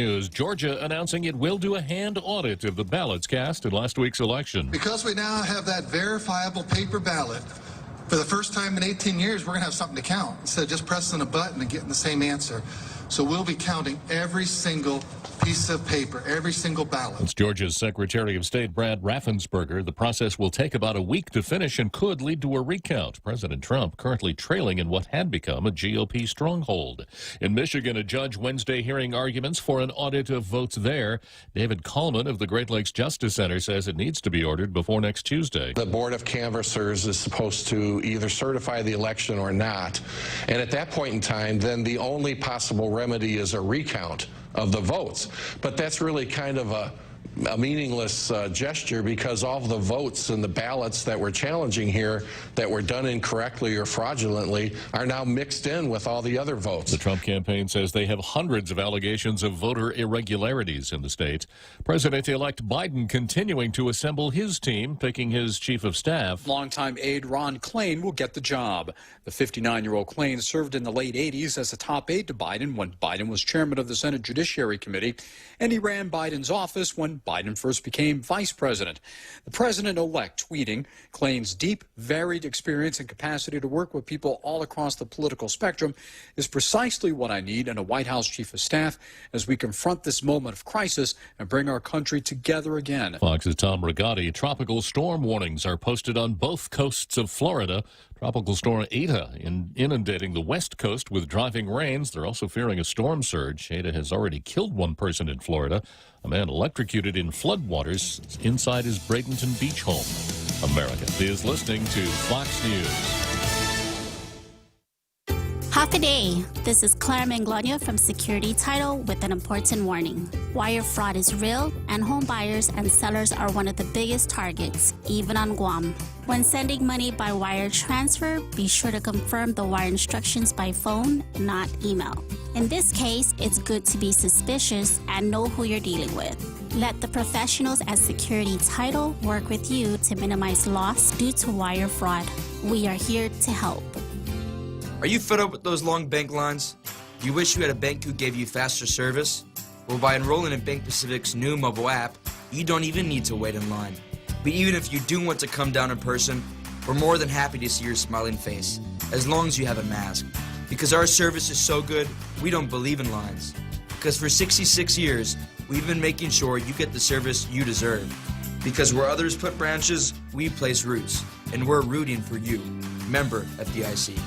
News. Georgia announcing it will do a hand audit of the ballots cast in last week's election. Because we now have that verifiable paper ballot, for the first time in 18 years, we're going to have something to count instead of just pressing a button and getting the same answer. So we'll be counting every single piece of paper, every single ballot. It's Georgia's Secretary of State Brad Raffensperger. The process will take about a week to finish and could lead to a recount. President Trump currently trailing in what had become a GOP stronghold. In Michigan, a judge Wednesday hearing arguments for an audit of votes there. David Coleman of the Great Lakes Justice Center says it needs to be ordered before next Tuesday. The Board of Canvassers is supposed to either certify the election or not. And at that point in time, then the only possible remedy is a recount of the votes. But that's really kind of a meaningless gesture, because all of the votes and the ballots that we're challenging here that were done incorrectly or fraudulently are now mixed in with all the other votes. The Trump campaign says they have hundreds of allegations of voter irregularities in the state. President-elect Biden continuing to assemble his team, picking his chief of staff. Longtime aide Ron Klain will get the job. The 59-year-old Klain served in the late 80s as a top aide to Biden when Biden was chairman of the Senate Judiciary Committee, and he ran Biden's office when Biden first became vice president. The president-elect tweeting, Klain's deep, varied experience and capacity to work with people all across the political spectrum is precisely what I need in a White House chief of staff as we confront this moment of crisis and bring our country together again. Fox's Tom Rigotti. Tropical storm warnings are posted on both coasts of Florida. Tropical storm Eta inundating the west coast with driving rains. They're also fearing a storm surge. Eta has already killed one person in Florida. A man electrocuted in floodwaters inside his Bradenton Beach home. America is listening to Fox News. Half a day. This is Claire Manglona from Security Title with an important warning. Wire fraud is real, and home buyers and sellers are one of the biggest targets, even on Guam. When sending money by wire transfer, be sure to confirm the wire instructions by phone, not email. In this case, it's good to be suspicious and know who you're dealing with. Let the professionals at Security Title work with you to minimize loss due to wire fraud. We are here to help. Are you fed up with those long bank lines? Do you wish you had a bank who gave you faster service? Well, by enrolling in Bank Pacific's new mobile app, you don't even need to wait in line. But even if you do want to come down in person, we're more than happy to see your smiling face, as long as you have a mask. Because our service is so good, we don't believe in lines. Because for 66 years, we've been making sure you get the service you deserve. Because where others put branches, we place roots. And we're rooting for you. Member FDIC.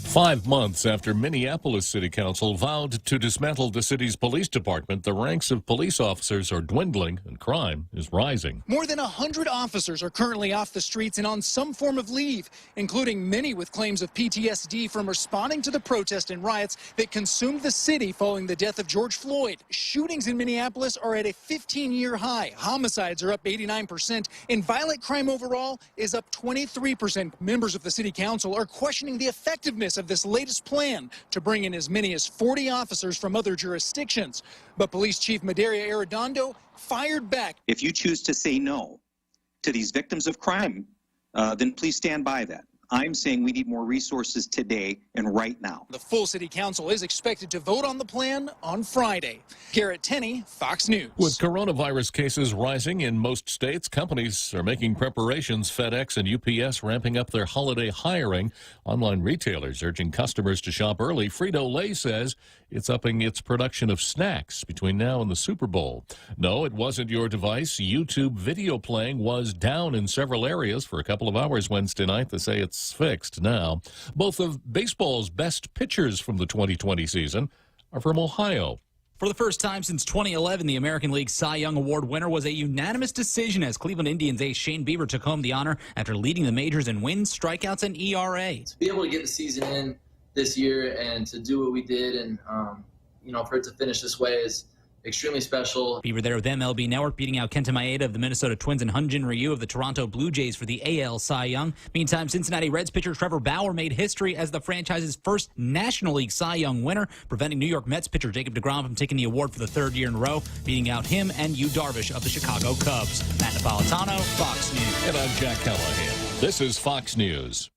5 months after Minneapolis City Council vowed to dismantle the city's police department, the ranks of police officers are dwindling and crime is rising. More than 100 officers are currently off the streets and on some form of leave, including many with claims of PTSD from responding to the protest and riots that consumed the city following the death of George Floyd. Shootings in Minneapolis are at a 15-year high. Homicides are up 89%, and violent crime overall is up 23%. Members of the city council are questioning the effectiveness of this latest plan to bring in as many as 40 officers from other jurisdictions. But Police Chief Madaria Arredondo fired back. If you choose to say no to these victims of crime, then please stand by that. I'm saying we need more resources today and right now. The full city council is expected to vote on the plan on Friday. Garrett Tenney, Fox News. With coronavirus cases rising in most states, companies are making preparations. FedEx and UPS ramping up their holiday hiring. Online retailers urging customers to shop early. Frito-Lay says it's upping its production of snacks between now and the Super Bowl. No, it wasn't your device. YouTube video playing was down in several areas for a couple of hours Wednesday night. They say it's fixed now. Both of baseball's best pitchers from the 2020 season are from Ohio. For the first time since 2011, the American League Cy Young Award winner was a unanimous decision as Cleveland Indians ace Shane Bieber took home the honor after leading the majors in wins, strikeouts, and ERA. To be able to get the season in this year and to do what we did and, for it to finish this way is extremely special. Bieber there with MLB Network beating out Kenta Maeda of the Minnesota Twins and Hyunjin Ryu of the Toronto Blue Jays for the AL Cy Young. Meantime, Cincinnati Reds pitcher Trevor Bauer made history as the franchise's first National League Cy Young winner, preventing New York Mets pitcher Jacob deGrom from taking the award for the third year in a row, beating out him and Yu Darvish of the Chicago Cubs. Matt Napolitano, Fox News. And I'm Jack Callahan. This is Fox News.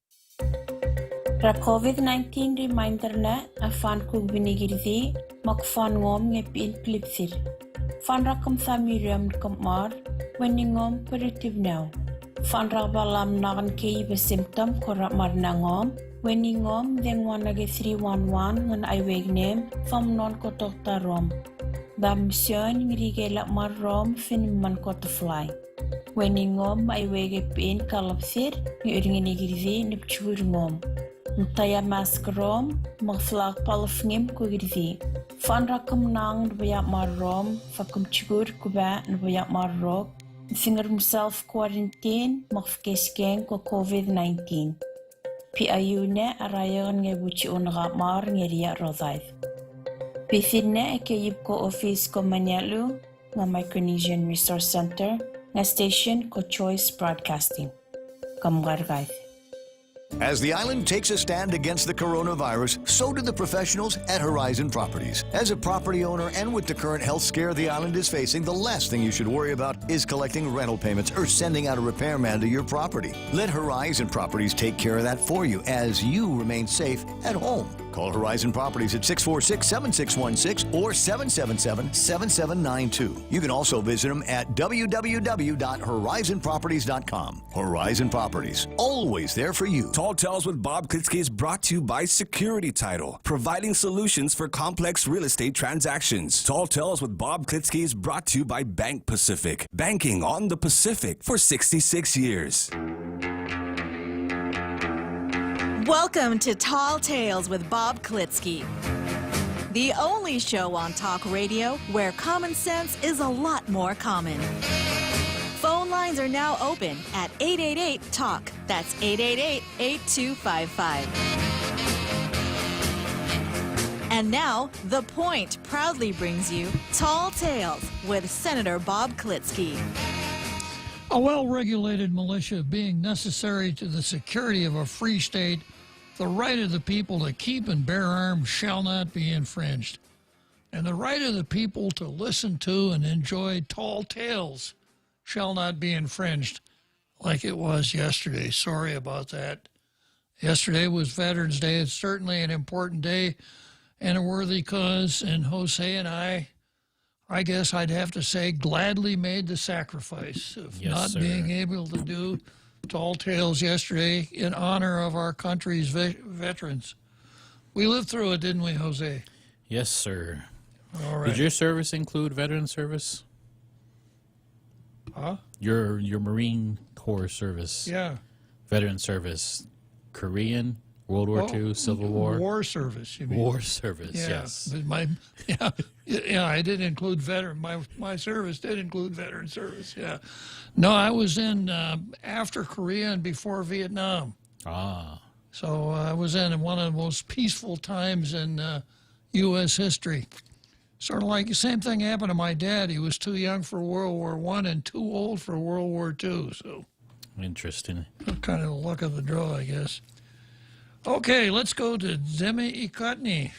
Ra COVID-19 reminder na a fan kug binigirdi mak fan ngom nge pin Klitzkie. Fan rakam samiriam kamar when ngom positive now. Fan balam nagan kei be symptom korak mar nangom when ngom deng wanage 311 ngan I weg name from non kotok tarom. Da mission ngirigela mar rom fin man kot fly. When ngom I wege pin kalapsir ni uringini girdi nip chur ngom. Mtaya mask rom magflag palf ngim ko girdi. Fan rakam nang nbaya mar rom fakum chugur kuba nbaya mar rok. Finger himself quarantine magfkeskeng ko COVID-19. Pi ayune arayan nge buchi unga mar ngeria rodhaith. Pithinne ekeyib ko office ko Manyalu nga Micronesian Resource Center nga station ko Choice Broadcasting. Kamgargaith. As the island takes a stand against the coronavirus, so do the professionals at Horizon Properties. As a property owner and with the current health scare the island is facing, the last thing you should worry about is collecting rental payments or sending out a repairman to your property. Let Horizon Properties take care of that for you as you remain safe at home. Call Horizon Properties at 646-7616 or 777-7792. You can also visit them at www.horizonproperties.com. Horizon Properties, always there for you. Tall Tales with Bob Klitzkie is brought to you by Security Title, providing solutions for complex real estate transactions. Tall Tales with Bob Klitzkie is brought to you by Bank Pacific, banking on the Pacific for 66 years. Welcome to Tall Tales with Bob Klitzkie, the only show on talk radio where common sense is a lot more common. Phone lines are now open at 888-TALK. That's 888-8255. And now, The Point proudly brings you Tall Tales with Senator Bob Klitzkie. A well-regulated militia being necessary to the security of a free state, the right of the people to keep and bear arms shall not be infringed. And the right of the people to listen to and enjoy tall tales shall not be infringed like it was yesterday. Sorry about that. Yesterday was Veterans Day. It's certainly an important day and a worthy cause. And Jose and I guess I'd have to say, gladly made the sacrifice of being able to do Tall Tales yesterday in honor of our country's veterans. We lived through it, didn't we, Jose? Yes, sir. All right. Did your service include veteran service? Huh? Your Marine Corps service. Yeah. Veteran service. Korean, World War II, Civil War. War service, you mean? War service, yeah. yes. But I did include veteran. My service did include veteran service, yeah. No, I was in after Korea and before Vietnam. Ah. So I was in one of the most peaceful times in U.S. history. Sort of like the same thing happened to my dad. He was too young for World War I and too old for World War II. So interesting. Kind of the luck of the draw, I guess. Okay, let's go to Demi Ikotny.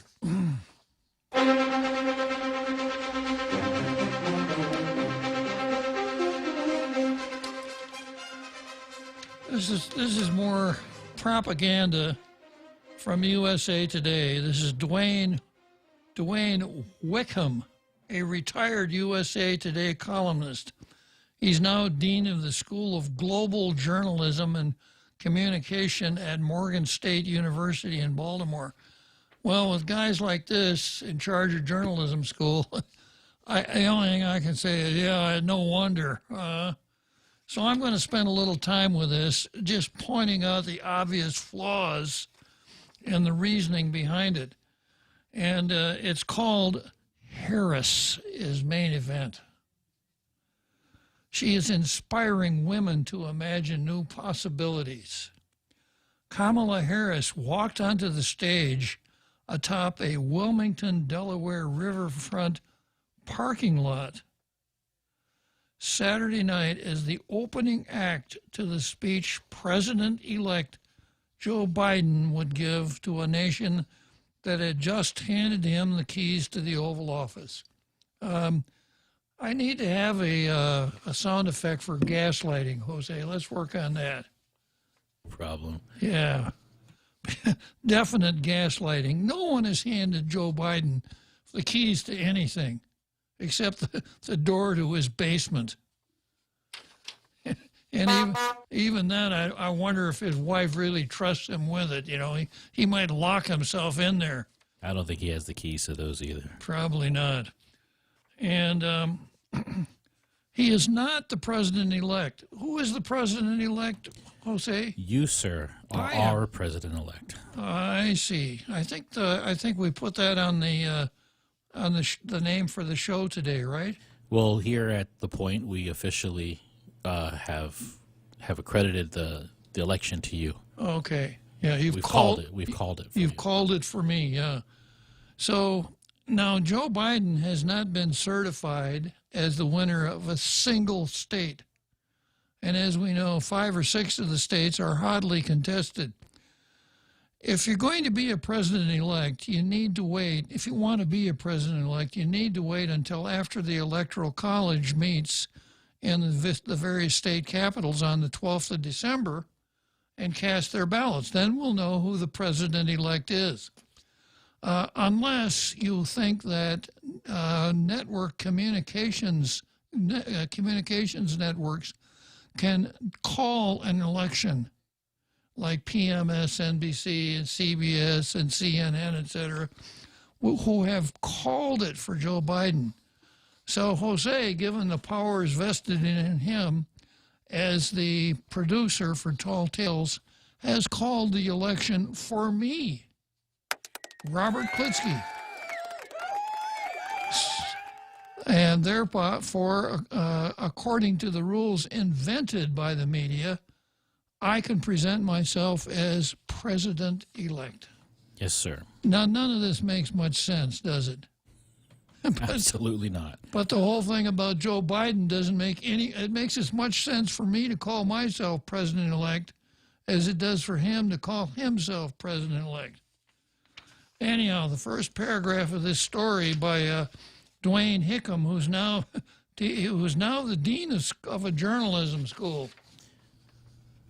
This is more propaganda from USA Today. This is Dwayne Wickham, a retired USA Today columnist. He's now dean of the School of Global Journalism and Communication at Morgan State University in Baltimore. Well, with guys like this in charge of journalism school, the only thing I can say is, yeah, no wonder. So I'm going to spend a little time with this, just pointing out the obvious flaws and the reasoning behind it. And it's called Harris is Main Event. She is inspiring women to imagine new possibilities. Kamala Harris walked onto the stage atop a Wilmington, Delaware riverfront parking lot Saturday night as the opening act to the speech President-elect Joe Biden would give to a nation that had just handed him the keys to the Oval Office. I need to have a sound effect for gaslighting, Jose. Let's work on that. Problem. Yeah. definite gaslighting. No one has handed Joe Biden the keys to anything except the door to his basement. And even then, I wonder if his wife really trusts him with it. You know, he might lock himself in there. I don't think he has the keys to those either. Probably not. And he is not the president-elect. Who is the president-elect, Jose? You, sir, are our president-elect. I see. I think we put that on the name for the show today, right? Well, here at The Point, we officially have accredited the election to you. Okay. Yeah, We've called it. We've called it. You've called it for me, yeah. So now Joe Biden has not been certified as the winner of a single state. And as we know, 5 or 6 of the states are hotly contested. If you're going to be a president-elect, you need to wait. If you want to be a president-elect, you need to wait until after the Electoral College meets in the various state capitals on the 12th of December and cast their ballots. Then we'll know who the president-elect is. Unless you think that network communications networks can call an election, like PMS, NBC, and CBS, and CNN, etc., who have called it for Joe Biden. So Jose, given the powers vested in him as the producer for Tall Tales, has called the election for me, Robert Klitzkie. And therefore, according to the rules invented by the media, I can present myself as president-elect. Yes, sir. Now, none of this makes much sense, does it? Absolutely not. But the whole thing about Joe Biden doesn't make it makes as much sense for me to call myself president-elect as it does for him to call himself president-elect. Anyhow, the first paragraph of this story by Dwayne Hickam, who's now the dean of a journalism school.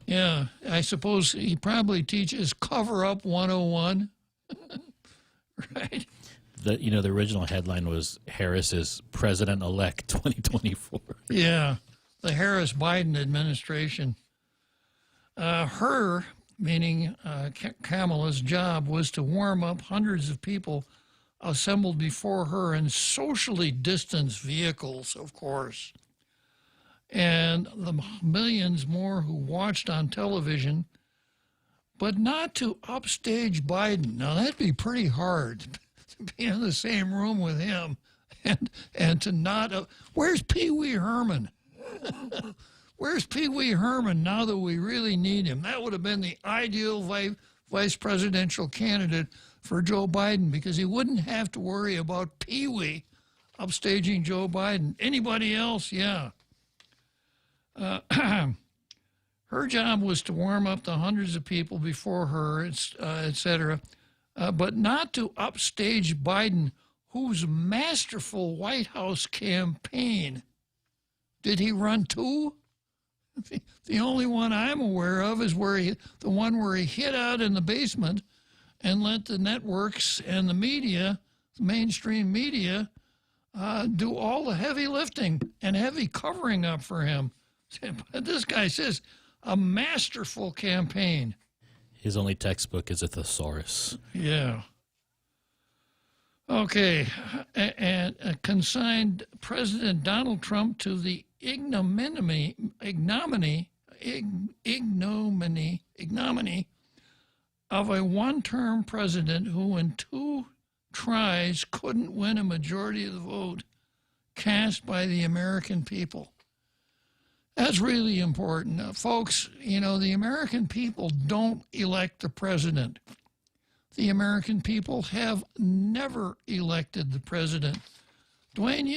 Yeah, I suppose he probably teaches Cover Up 101, right? The original headline was Harris is President-elect 2024. Yeah, the Harris-Biden administration. Her, meaning Kamala's job, was to warm up hundreds of people assembled before her in socially distanced vehicles, of course. And the millions more who watched on television, but not to upstage Biden. Now, that'd be pretty hard. Be in the same room with him and to not where's Pee Wee Herman? Where's Pee Wee Herman now that we really need him? That would have been the ideal vice presidential candidate for Joe Biden, because he wouldn't have to worry about Pee Wee upstaging Joe Biden. Anybody else? Yeah. Her job was to warm up the hundreds of people before her, etc., but not to upstage Biden, whose masterful White House campaign. Did he run 2? The only one I'm aware of is the one where he hid out in the basement and let the networks and the media, the mainstream media, do all the heavy lifting and heavy covering up for him. This guy says a masterful campaign. His only textbook is a thesaurus. Yeah. Okay. And consigned President Donald Trump to the ignominy of a one-term president who in 2 tries couldn't win a majority of the vote cast by the American people. That's really important. Folks, the American people don't elect the president. The American people have never elected the president. Dwayne,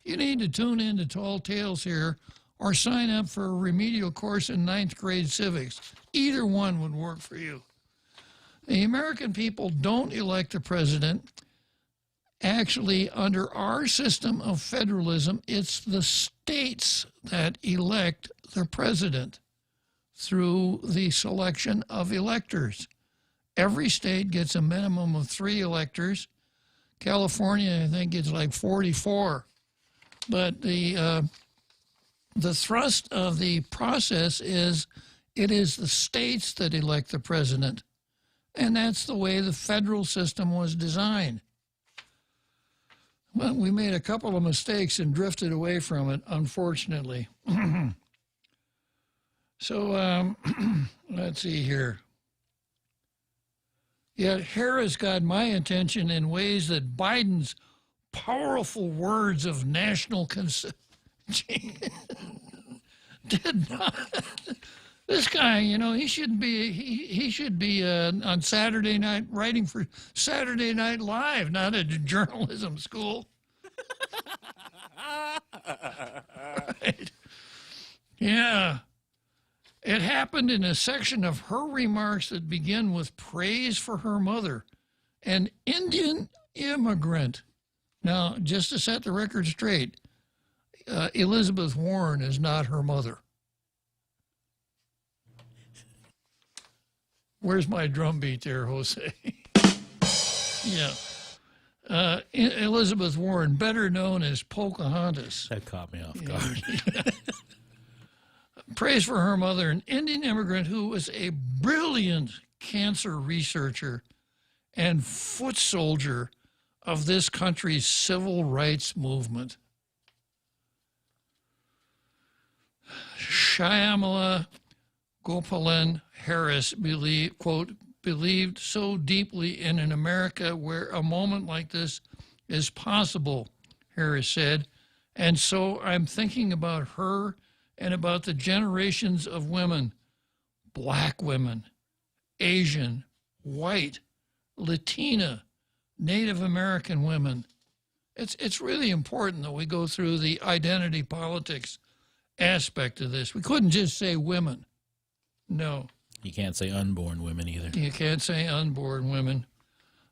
you need to tune in to Tall Tales here or sign up for a remedial course in 9th grade civics. Either one would work for you. The American people don't elect the president. Actually, under our system of federalism, it's the states that elect the president through the selection of electors. Every state gets a minimum of 3 electors. California, I think, gets like 44. But the thrust of the process is it is the states that elect the president. And that's the way the federal system was designed. Well, we made a couple of mistakes and drifted away from it, unfortunately. So let's see here. Yet Harris got my attention in ways that Biden's powerful words of national concern did not. This guy, you know, he should be on Saturday night writing for Saturday Night Live, not at a journalism school. Right. Yeah. It happened in a section of her remarks that begin with praise for her mother, an Indian immigrant. Now, just to set the record straight, Elizabeth Warren is not her mother. Where's my drum beat there, Jose? Yeah. Elizabeth Warren, better known as Pocahontas. That caught me off guard. Praise for her mother, an Indian immigrant who was a brilliant cancer researcher and foot soldier of this country's civil rights movement. Shyamala Gopalan Harris believed so deeply in an America where a moment like this is possible, Harris said, and so I'm thinking about her and about the generations of women, black women, Asian, white, Latina, Native American women. It's really important that we go through the identity politics aspect of this. We couldn't just say women. No. You can't say unborn women either. You can't say unborn women.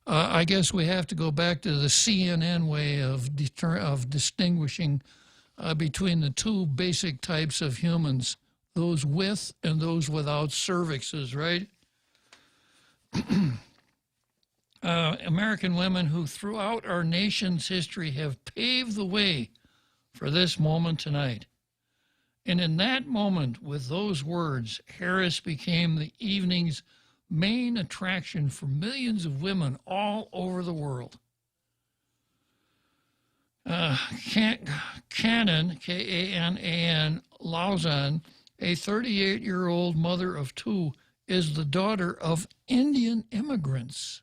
I guess we have to go back to the CNN way of distinguishing between the two basic types of humans, those with and those without cervixes, right? American women who throughout our nation's history have paved the way for this moment tonight. And in that moment, with those words, Harris became the evening's main attraction for millions of women all over the world. Kanan, K-A-N-A-N, Lauzon, a 38-year-old mother of 2, is the daughter of Indian immigrants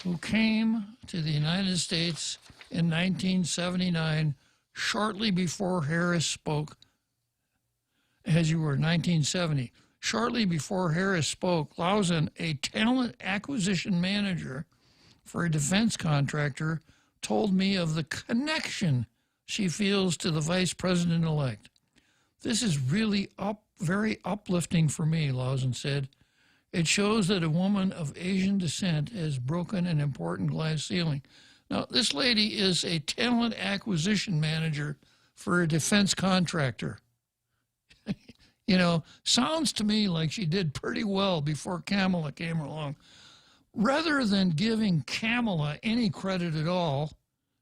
who came to the United States in 1979, shortly before Harris spoke, as you were 1970. Shortly before Harris spoke, Lauzon, a talent acquisition manager for a defense contractor, told me of the connection she feels to the vice president-elect. This is really very uplifting for me, Lauzon said. It shows that a woman of Asian descent has broken an important glass ceiling. Now, this lady is a talent acquisition manager for a defense contractor. You know, sounds to me like she did pretty well before Kamala came along. Rather than giving Kamala any credit at all,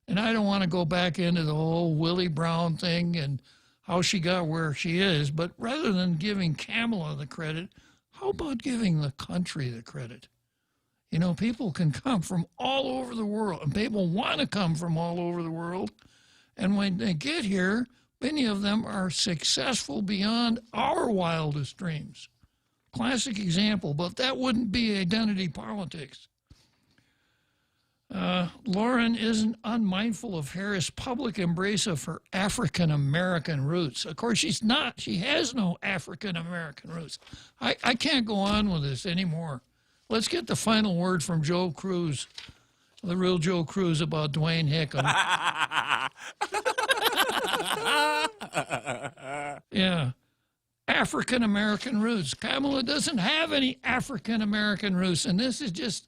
and I don't want to go back into the whole Willie Brown thing and how she got where she is, but rather than giving Kamala the credit, how about giving the country the credit? You know, people can come from all over the world, and people want to come from all over the world, and when they get here, many of them are successful beyond our wildest dreams. Classic example, but that wouldn't be identity politics. Lauren isn't unmindful of Harris' public embrace of her African-American roots. Of course, she's not. She has no African-American roots. I can't go on with this anymore. Let's get the final word from Joe Cruz, the real Joe Cruz, about Dwayne Hickam. Yeah. African-American roots. Kamala doesn't have any African-American roots, and this is just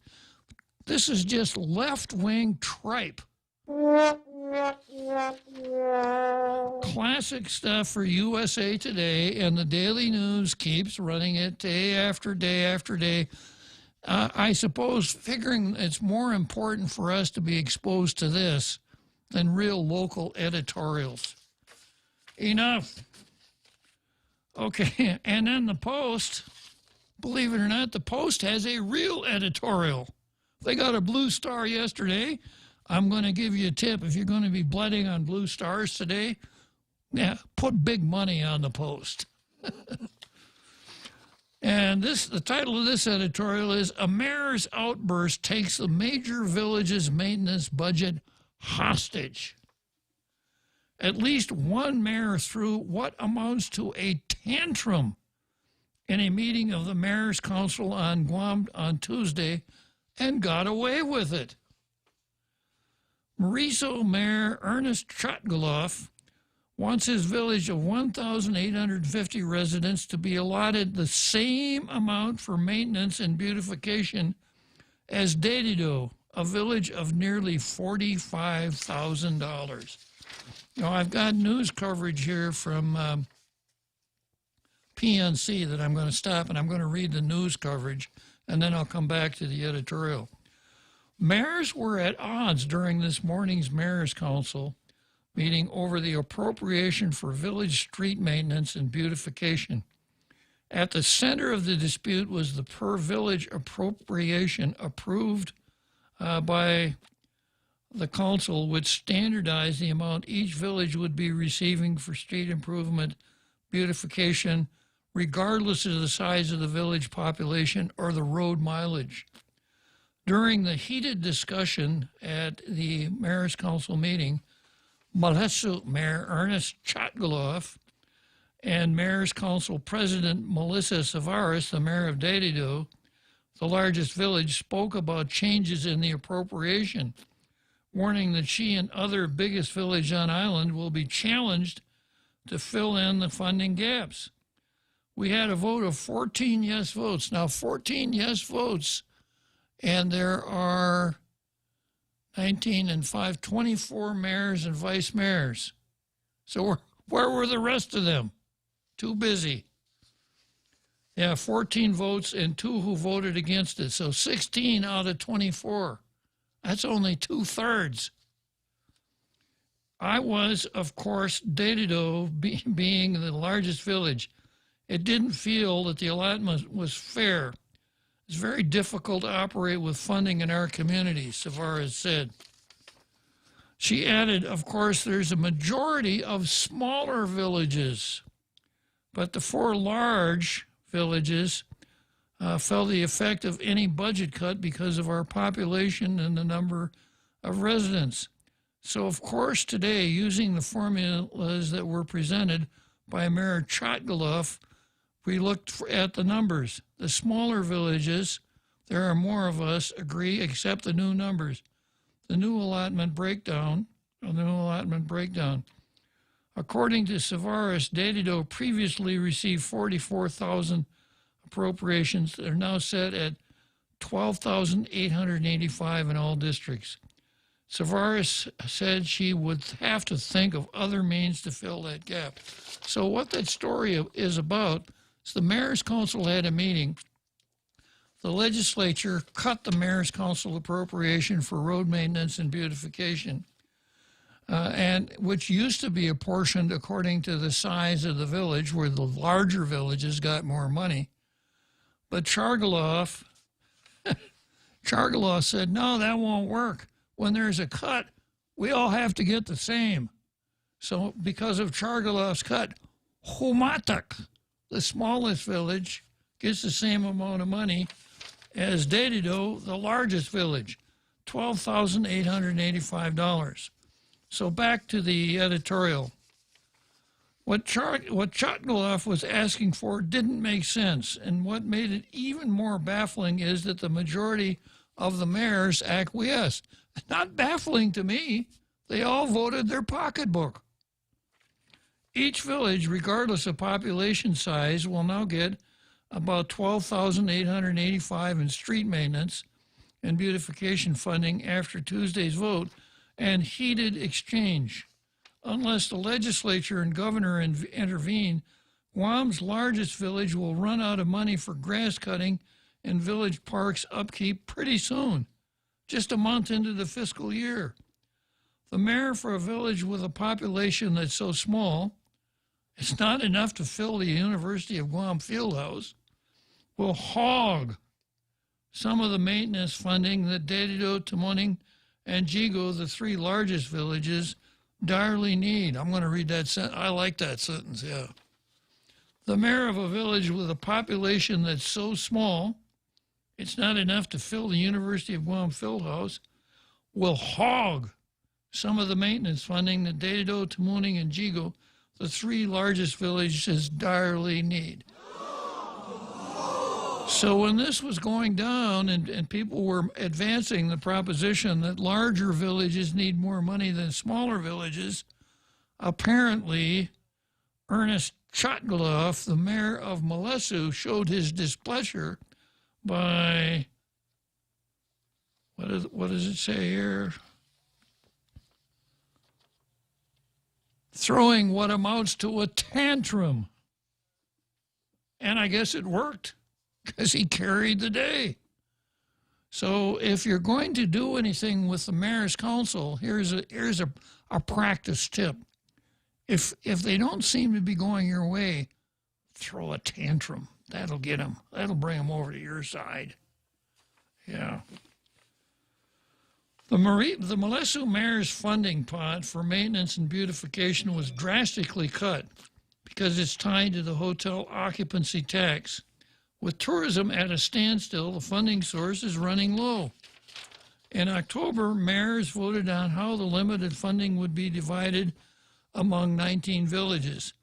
left-wing tripe. Classic stuff for USA Today, and the Daily News keeps running it day after day after day. I suppose figuring it's more important for us to be exposed to this than real local editorials. Enough. Okay, and then the Post, believe it or not, the Post has a real editorial. They got a blue star yesterday. I'm going to give you a tip. If you're going to be betting on blue stars today, yeah, put big money on the Post. And the title of this editorial is "A Mayor's Outburst Takes the Major Village's Maintenance Budget Hostage." At least one mayor threw what amounts to a tantrum in a meeting of the Mayor's Council on Guam on Tuesday and got away with it. Mauricio Mayor Ernest Chotgaloff wants his village of 1,850 residents to be allotted the same amount for maintenance and beautification as Dedido, a village of nearly $45,000. Now, I've got news coverage here from PNC that I'm going to stop, and I'm going to read the news coverage, and then I'll come back to the editorial. Mayors were at odds during this morning's Mayor's Council meeting over the appropriation for village street maintenance and beautification. At the center of the dispute was the per-village appropriation approved by the council, which standardized the amount each village would be receiving for street improvement, beautification, regardless of the size of the village population or the road mileage. During the heated discussion at the Mayor's Council meeting, Mauricio Mayor Ernest Chotgaloff and Mayor's Council President Melissa Savaras, the mayor of Dedido, the largest village, spoke about changes in the appropriation, warning that she and other biggest village on island will be challenged to fill in the funding gaps. We had a vote of 14 yes votes. Now, 14 yes votes, and there are 19 and 5, 24 mayors and vice mayors. So where were the rest of them? Too busy. Yeah, 14 votes and 2 who voted against it. So 16 out of 24. That's only 2/3. I was, of course, Dedido being the largest village. It didn't feel that the allotment was fair. It's very difficult to operate with funding in our community, Savaras said. She added, of course, there's a majority of smaller villages, but the 4 large villages felt the effect of any budget cut because of our population and the number of residents. So, of course, today, using the formulas that were presented by Mayor Chotgaloff, we looked at the numbers. The smaller villages, there are more of us, agree, accept the new numbers. The new allotment breakdown. According to Savaras, Dedido previously received 44,000 appropriations. They're now set at 12,885 in all districts. Savaras said she would have to think of other means to fill that gap. So what that story is about is the Mayor's Council had a meeting. The legislature cut the Mayor's Council appropriation for road maintenance and beautification, and which used to be apportioned according to the size of the village, where the larger villages got more money. But Chotgaloff said, no, that won't work. When there's a cut, we all have to get the same. So because of Chotgaloff's cut, Humatak, the smallest village, gets the same amount of money as Dedido, the largest village, $12,885. So back to the editorial. What Chotgaloff was asking for didn't make sense, and what made it even more baffling is that the majority of the mayors acquiesced. Not baffling to me. They all voted their pocketbook. Each village, regardless of population size, will now get about $12,885 in street maintenance and beautification funding after Tuesday's vote, and heated exchange. Unless the legislature and governor intervene, Guam's largest village will run out of money for grass cutting and village parks upkeep pretty soon, just a month into the fiscal year. The mayor for a village with a population that's so small, it's not enough to fill the University of Guam Fieldhouse, will hog some of the maintenance funding that Dedido, Tamuning, and Jigo, the three largest villages, direly need. I'm going to read that sentence. I like that sentence, yeah. The mayor of a village with a population that's so small, it's not enough to fill the University of Guam Fieldhouse, will hog some of the maintenance funding that Dedido, Tamuning, and Jigo, the three largest villages, direly need. So when this was going down and people were advancing the proposition that larger villages need more money than smaller villages, apparently Ernest Chotgaloff, the mayor of Molesu, showed his displeasure by, what does it say here? Throwing what amounts to a tantrum. And I guess it worked, because he carried the day. So if you're going to do anything with the mayor's council, here's a practice tip. If they don't seem to be going your way, throw a tantrum. That'll get them. That'll bring them over to your side. Yeah. The Molesu mayor's funding pot for maintenance and beautification was drastically cut because it's tied to the hotel occupancy tax. With tourism at a standstill, the funding source is running low. In October, mayors voted on how the limited funding would be divided among 19 villages.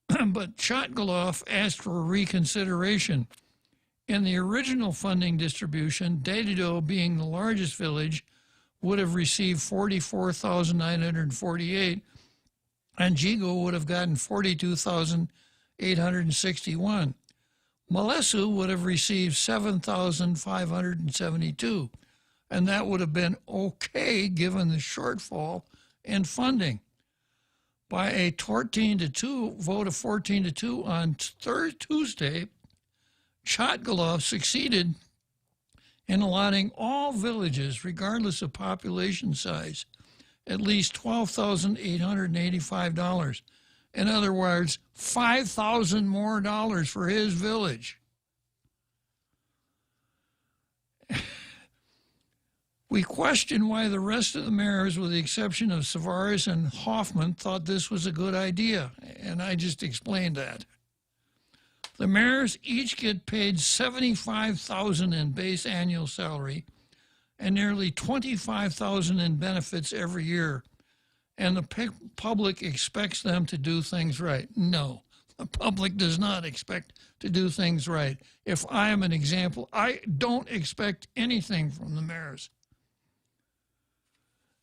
But Chotgaloff asked for a reconsideration. In the original funding distribution, Dedido, being the largest village, would have received $44,948, and Jigo would have gotten $42,861. Molesu would have received $7,572, and that would have been okay given the shortfall in funding. By a 14-2 vote of 14-2 on Tuesday, Chotgaloff succeeded in allotting all villages, regardless of population size, at least $12,885. In other words, $5,000 more dollars for his village. We question why the rest of the mayors, with the exception of Savaris and Hoffman, thought this was a good idea, and I just explained that. The mayors each get paid $75,000 in base annual salary and nearly $25,000 in benefits every year. And the public expects them to do things right. No, the public does not expect to do things right. If I am an example, I don't expect anything from the mayors.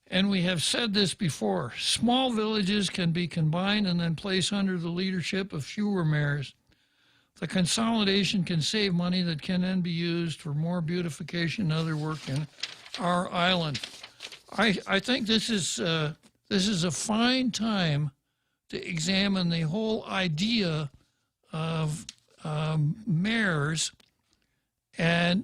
And we have said this before. Small villages can be combined and then placed under the leadership of fewer mayors. The consolidation can save money that can then be used for more beautification and other work in our island. I think this is a fine time to examine the whole idea of mayors and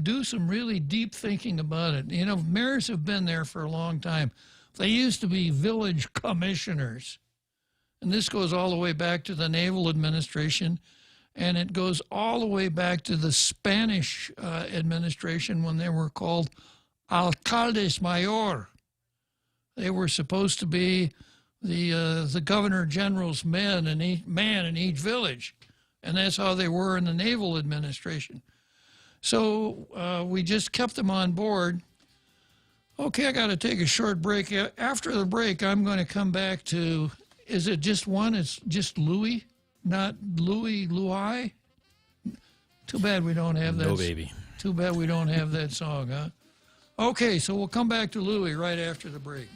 do some really deep thinking about it. You know, mayors have been there for a long time. They used to be village commissioners. And this goes all the way back to the Naval Administration, and it goes all the way back to the Spanish administration when they were called alcaldes mayor. They were supposed to be the governor general's man in each village, and that's how they were in the Naval Administration. So we just kept them on board. Okay, I got to take a short break. After the break, I'm going to come back to, is it just one? It's just Louis, not Louis? Too bad we don't have that. No, baby. Too bad we don't have that song, huh? Okay, so we'll come back to Louis right after the break.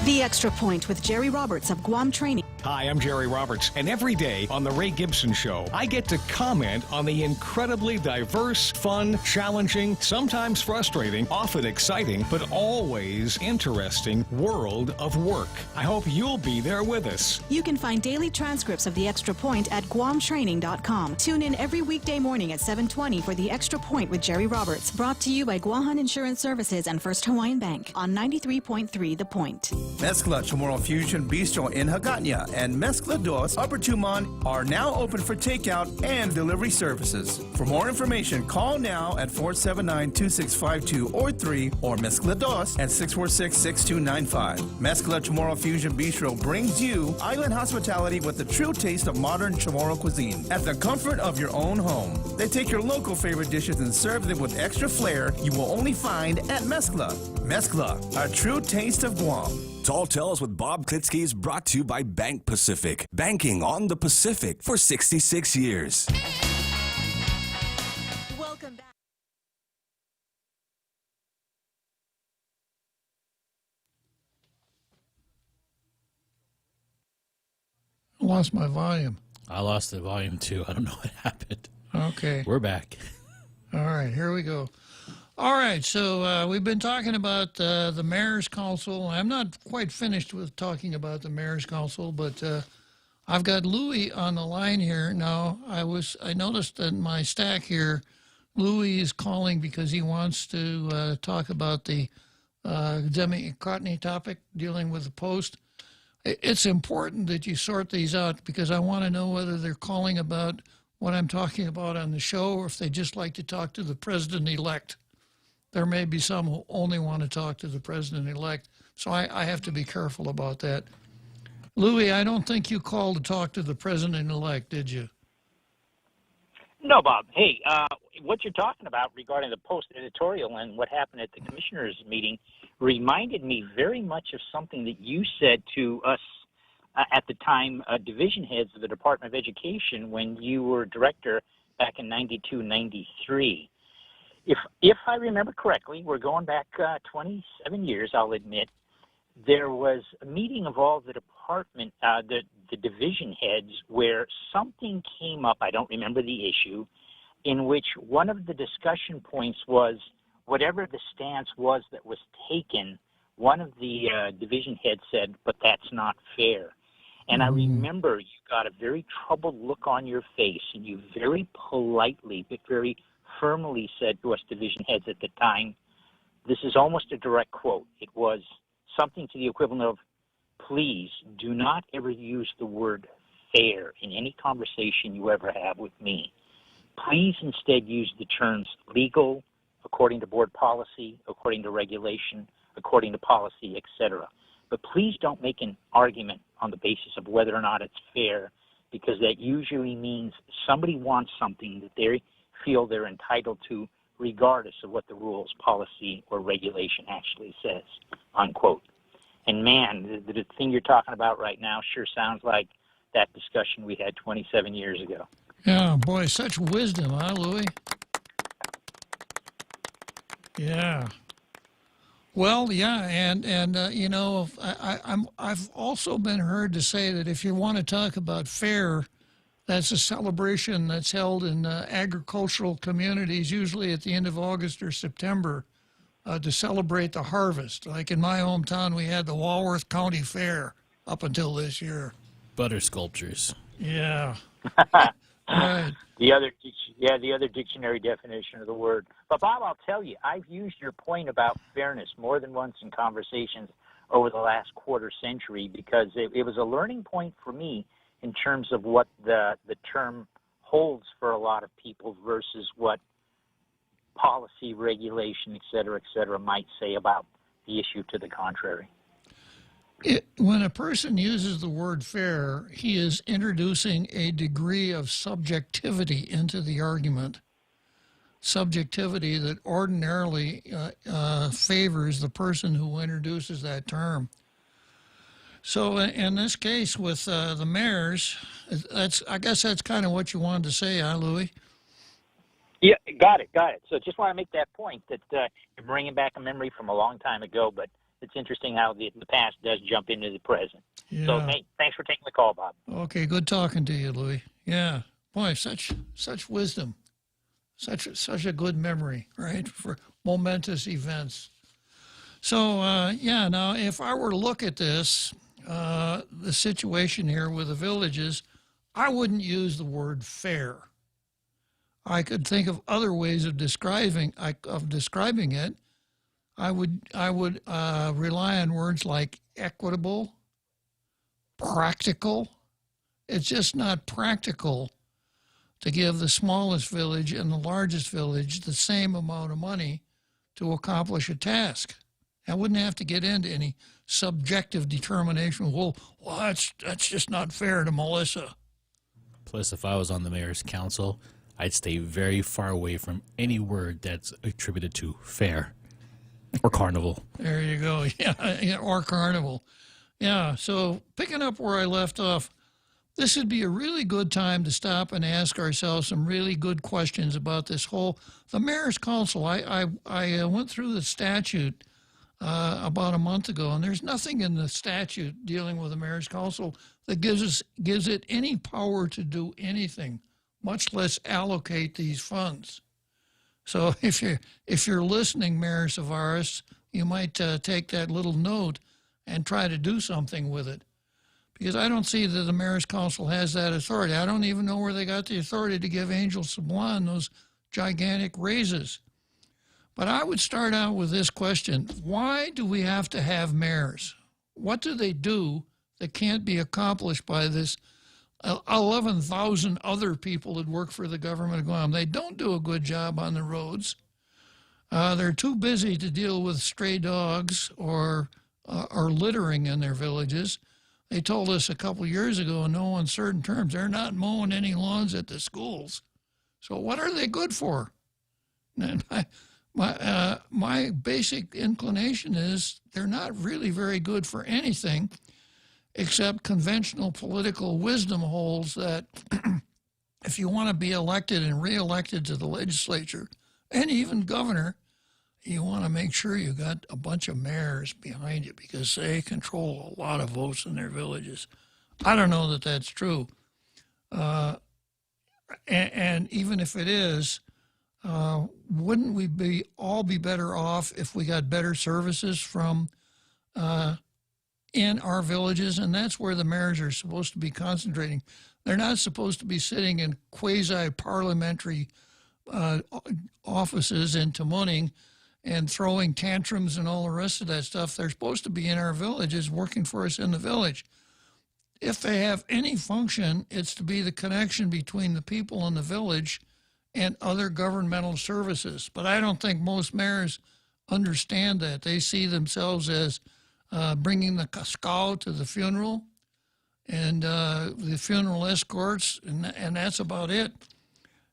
The Extra Point with Jerry Roberts of Guam Training Hi, I'm Jerry Roberts, and every day on The Ray Gibson Show, I get to comment on the incredibly diverse, fun, challenging, sometimes frustrating, often exciting, but always interesting world of work. I hope you'll be there with us. You can find daily transcripts of The Extra Point at GuamTraining.com. Tune in every weekday morning at 7:20 for The Extra Point with Jerry Roberts. Brought to you by Guahan Insurance Services and First Hawaiian Bank on 93.3 The Point. Mezcla Chamorro Fusion Bistro in Hagåtña and Mezcla Dos Upper Tumon are now open for takeout and delivery services. For more information, call now at 479-2652 or 3 or Mezcla Dos at 646-6295. Mezcla Chamorro Fusion Bistro brings you island hospitality with the true taste of modern Chamorro cuisine at the comfort of your own home. They take your local favorite dishes and serve them with extra flair you will only find at Mezcla. Mezcla, a true taste of Guam. Tall Tales with Bob Klitzkie is brought to you by Bank Pacific. Banking on the Pacific for 66 years. Welcome back. I lost my volume. I lost the volume too. I don't know what happened. Okay. We're back. All right, here we go. All right, so we've been talking about the Mayor's Council. I'm not quite finished with talking about the Mayor's Council, but I've got Louis on the line here now. I noticed in my stack here, Louis is calling because he wants to talk about the Demi Cotney topic dealing with the Post. It's important that you sort these out because I want to know whether they're calling about what I'm talking about on the show or if they just like to talk to the president-elect. There may be some who only want to talk to the president-elect, so I have to be careful about that. Louis, I don't think you called to talk to the president-elect, did you? No, Bob. Hey, what you're talking about regarding the Post editorial and what happened at the commissioners' meeting reminded me very much of something that you said to us at the time, division heads of the Department of Education when you were director back in 92, 93. If I remember correctly, we're going back 27 years, I'll admit, there was a meeting of all the department, the division heads where something came up, I don't remember the issue, in which one of the discussion points was whatever the stance was that was taken, one of the division heads said, but that's not fair. And I remember you got a very troubled look on your face, and you very politely, but very firmly said to us division heads at the time, this is almost a direct quote. It was something to the equivalent of, please do not ever use the word fair in any conversation you ever have with me. Please instead use the terms legal, according to board policy, according to regulation, according to policy, etc. But please don't make an argument on the basis of whether or not it's fair, because that usually means somebody wants something that they feel they're entitled to regardless of what the rules, policy, or regulation actually says, unquote. And man, the thing you're talking about right now sure sounds like that discussion we had 27 years ago. Yeah, boy, such wisdom, huh, Louis? Yeah. Well, yeah, and you know, I've also been heard to say that if you want to talk about fair, that's a celebration that's held in agricultural communities, usually at the end of August or September, to celebrate the harvest. Like in my hometown, we had the Walworth County Fair up until this year. Butter sculptures. Yeah. Right. The other dictionary definition of the word. But Bob, I'll tell you, I've used your point about fairness more than once in conversations over the last quarter century because it was a learning point for me in terms of what the term holds for a lot of people versus what policy, regulation, et cetera, might say about the issue to the contrary. When a person uses the word fair, he is introducing a degree of subjectivity into the argument, subjectivity that ordinarily favors the person who introduces that term. So in this case with the mayors, I guess that's kind of what you wanted to say, huh, Louis? Yeah, got it. So just want to make that point that you're bringing back a memory from a long time ago, but it's interesting how the past does jump into the present. Yeah. So thanks for taking the call, Bob. Okay, good talking to you, Louis. Yeah, boy, such wisdom, such a good memory, right, for momentous events. So now if I were to look at this, the situation here with the villages, I wouldn't use the word fair. I could think of other ways of describing it. I would rely on words like equitable, practical. It's just not practical to give the smallest village and the largest village the same amount of money to accomplish a task. I wouldn't have to get into any subjective determination. Well, that's just not fair to Melissa. Plus, if I was on the mayor's council, I'd stay very far away from any word that's attributed to fair or carnival. There you go. Yeah, or carnival. Yeah, so picking up where I left off, this would be a really good time to stop and ask ourselves some really good questions about this the mayor's council. I went through the statute about a month ago, and there's nothing in the statute dealing with the mayor's council that gives it any power to do anything, much less allocate these funds. So if you're listening, Mayor Savaris, you might take that little note and try to do something with it, because I don't see that the mayor's council has that authority. I don't even know where they got the authority to give Angel Sablon those gigantic raises. But I would start out with this question: why do we have to have mayors? What do they do that can't be accomplished by this 11,000 other people that work for the government of Guam? They don't do a good job on the roads. They're too busy to deal with stray dogs or littering in their villages. They told us a couple years ago in no uncertain terms they're not mowing any lawns at the schools. So what are they good for? And my basic inclination is they're not really very good for anything, except conventional political wisdom holds that if you want to be elected and reelected to the legislature and even governor, you want to make sure you got a bunch of mayors behind you, because they control a lot of votes in their villages. I don't know that that's true. And even if it is, wouldn't we all be better off if we got better services from in our villages? And that's where the mayors are supposed to be concentrating. They're not supposed to be sitting in quasi-parliamentary offices in Tamuning and throwing tantrums and all the rest of that stuff. They're supposed to be in our villages working for us in the village. If they have any function, it's to be the connection between the people in the village and other governmental services. But I don't think most mayors understand that. They see themselves as bringing the cascao to the funeral and the funeral escorts, and that's about it.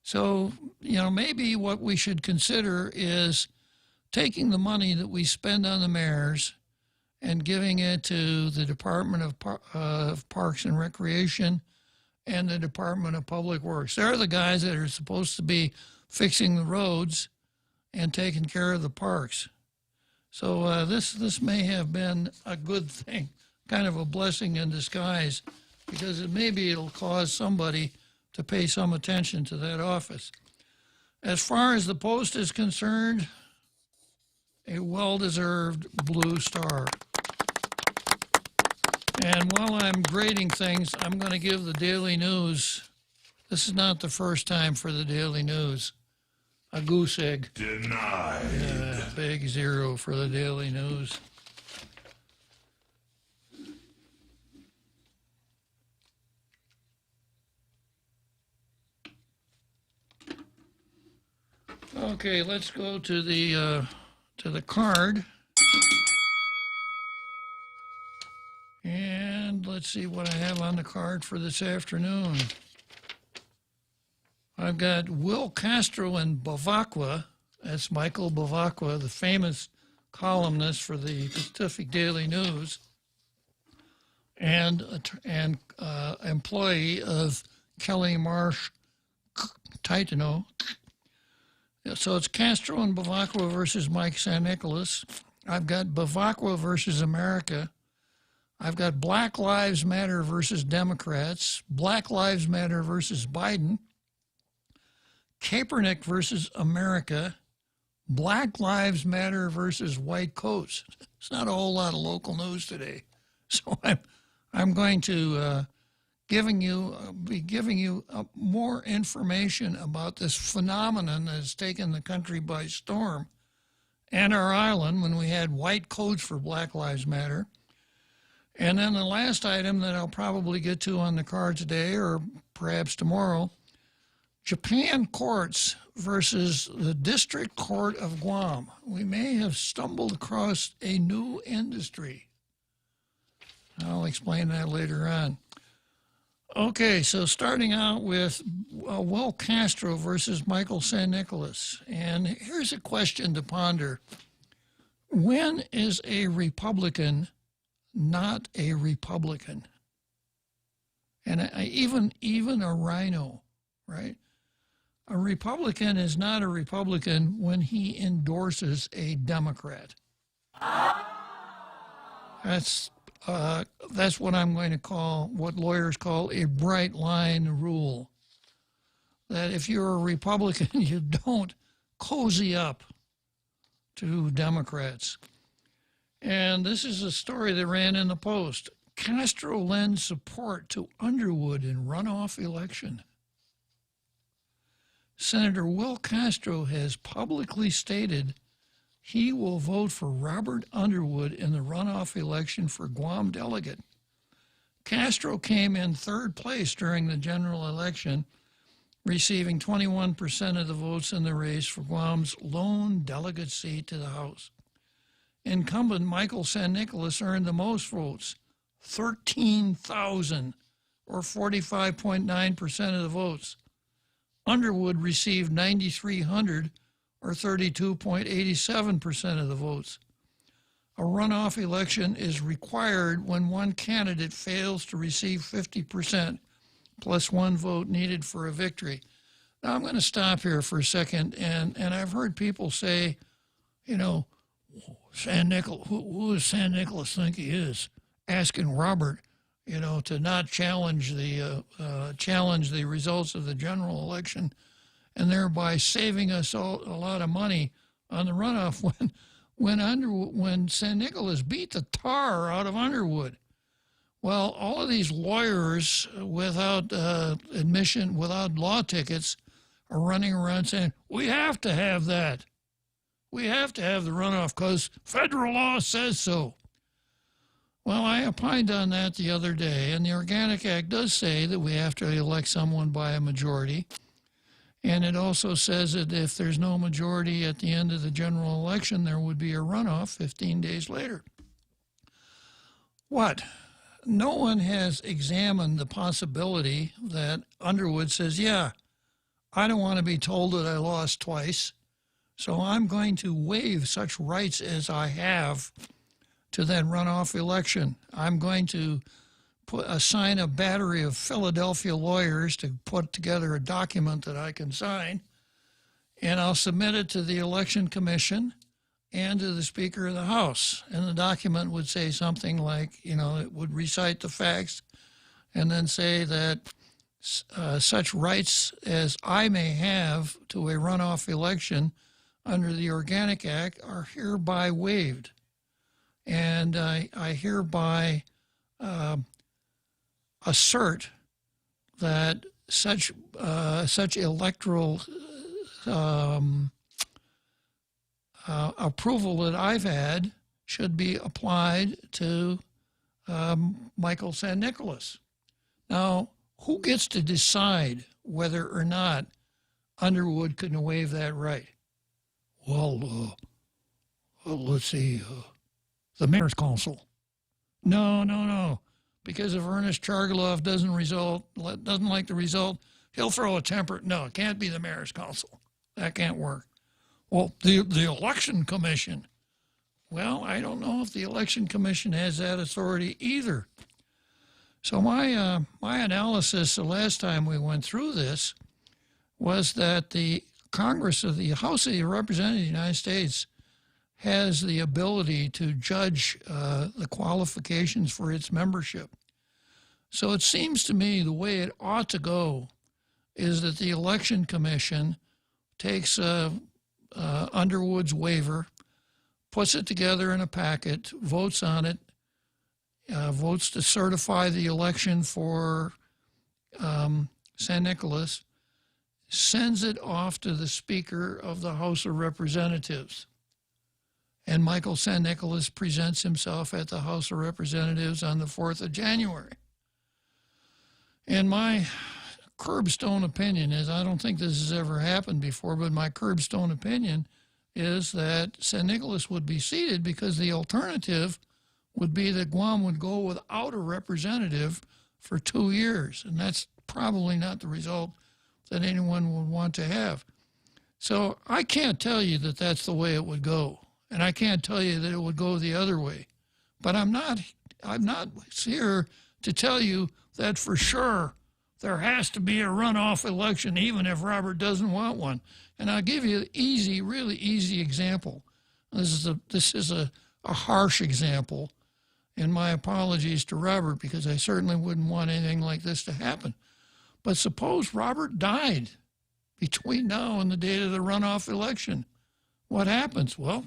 So, maybe what we should consider is taking the money that we spend on the mayors and giving it to the Department of Parks and Recreation and the Department of Public Works. They're the guys that are supposed to be fixing the roads and taking care of the parks. So this may have been a good thing, kind of a blessing in disguise, because it'll cause somebody to pay some attention to that office. As far as the Post is concerned, a well-deserved blue star. And while I'm grading things, I'm going to give the Daily News, this is not the first time for the Daily News, a goose egg. Denied. Yeah, big 0 for the Daily News. Okay, let's go to the card. And let's see what I have on the card for this afternoon. I've got Will Castro and Bavacqua. That's Michael Bavacqua, the famous columnist for the Pacific Daily News and employee of Kelly Marsh Titano. So it's Castro and Bavacqua versus Mike San Nicolas. I've got Bavacqua versus America. I've got Black Lives Matter versus Democrats, Black Lives Matter versus Biden, Kaepernick versus America, Black Lives Matter versus white coats. It's not a whole lot of local news today. So I'm going to be giving you more information about this phenomenon that has taken the country by storm and our island when we had white coats for Black Lives Matter. And then the last item that I'll probably get to on the card today or perhaps tomorrow, Japan courts versus the District Court of Guam. We may have stumbled across a new industry. I'll explain that later on. Okay, so starting out with Will Castro versus Michael San Nicolas. And here's a question to ponder. When is a Republican not a Republican? And even a rhino, right? A Republican is not a Republican when he endorses a Democrat. That's what I'm going to call, what lawyers call a bright line rule. That if you're a Republican, you don't cozy up to Democrats. And this is a story that ran in the Post. Castro lends support to Underwood in runoff election. Senator Will Castro has publicly stated he will vote for Robert Underwood in the runoff election for Guam delegate. Castro came in third place during the general election, receiving 21% of the votes in the race for Guam's lone delegate seat to the House. Incumbent Michael San Nicolas earned the most votes, 13,000, or 45.9% of the votes. Underwood received 9,300, or 32.87% of the votes. A runoff election is required when one candidate fails to receive 50% plus one vote needed for a victory. Now, I'm going to stop here for a second, and I've heard people say, you know, who does San Nicolas think he is? Asking Robert, you know, to not challenge the results of the general election, and thereby saving us all a lot of money on the runoff when San Nicolas beat the tar out of Underwood. Well, all of these lawyers without admission, without law tickets, are running around saying, we have to have that. We have to have the runoff because federal law says so. Well, I opined on that the other day, and the Organic Act does say that we have to elect someone by a majority. And it also says that if there's no majority at the end of the general election, there would be a runoff 15 days later. What? No one has examined the possibility that Underwood says, yeah, I don't want to be told that I lost twice, so I'm going to waive such rights as I have to that runoff election. I'm going to assign a battery of Philadelphia lawyers to put together a document that I can sign, and I'll submit it to the Election Commission and to the Speaker of the House. And the document would say something like, you know, it would recite the facts and then say that such rights as I may have to a runoff election under the Organic Act are hereby waived. And I hereby assert that such electoral approval that I've had should be applied to Michael San Nicolas. Now, who gets to decide whether or not Underwood can waive that right? Well, let's see, the Mayor's Council. No. Because if Ernest Chargaloff doesn't like the result, he'll throw a temper. No, it can't be the Mayor's Council. That can't work. Well, the Election Commission. Well, I don't know if the Election Commission has that authority either. So my analysis the last time we went through this was that the Congress of the House of the Representatives of the United States has the ability to judge the qualifications for its membership. So it seems to me the way it ought to go is that the Election Commission takes Underwood's waiver, puts it together in a packet, votes on it, votes to certify the election for San Nicolas, sends it off to the Speaker of the House of Representatives. And Michael San Nicolas presents himself at the House of Representatives on the 4th of January. And my curbstone opinion is, I don't think this has ever happened before, but my curbstone opinion is that San Nicolas would be seated because the alternative would be that Guam would go without a representative for 2 years. And that's probably not the result that anyone would want to have. So I can't tell you that that's the way it would go. And I can't tell you that it would go the other way. But I'm not here to tell you that for sure there has to be a runoff election, even if Robert doesn't want one. And I'll give you an easy, really easy example. This is a harsh example, and my apologies to Robert, because I certainly wouldn't want anything like this to happen. But suppose Robert died between now and the date of the runoff election. What happens? Well,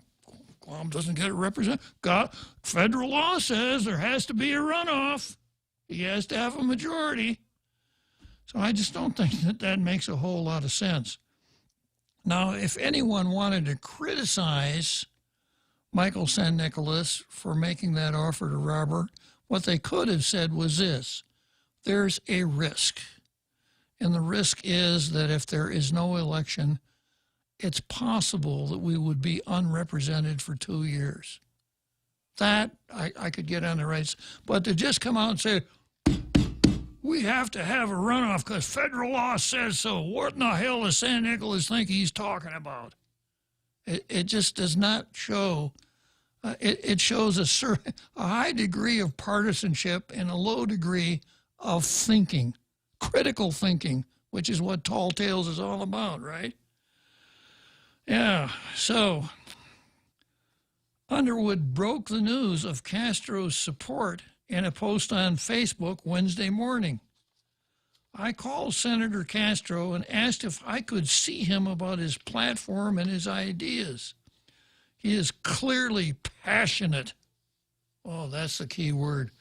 Guam doesn't get a representative. Federal law says there has to be a runoff. He has to have a majority. So I just don't think that that makes a whole lot of sense. Now, if anyone wanted to criticize Michael San Nicolas for making that offer to Robert, what they could have said was this: there's a risk. And the risk is that if there is no election, it's possible that we would be unrepresented for 2 years. That I could get on the rights. But to just come out and say, we have to have a runoff because federal law says so. What in the hell does San Nicolas think he's talking about? It just does not show. It shows a high degree of partisanship and a low degree of thinking, critical thinking, which is what Tall Tales is all about, right? Yeah, so Underwood broke the news of Castro's support in a post on Facebook Wednesday morning. I called Senator Castro and asked if I could see him about his platform and his ideas. He is clearly passionate. Oh, that's the key word.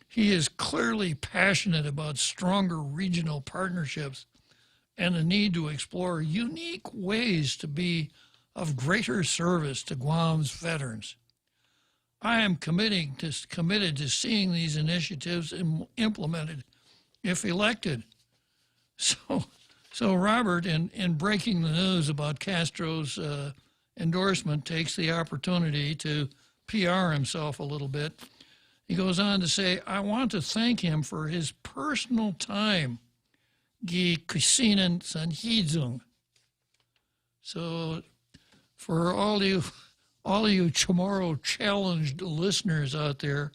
He is clearly passionate about stronger regional partnerships and the need to explore unique ways to be of greater service to Guam's veterans. I am committed to seeing these initiatives implemented if elected. So Robert, in breaking the news about Castro's endorsement, takes the opportunity to PR himself a little bit. He goes on to say, I want to thank him for his personal time. Gi Kusinen Sanhizung. So for all of you Chamorro challenged listeners out there,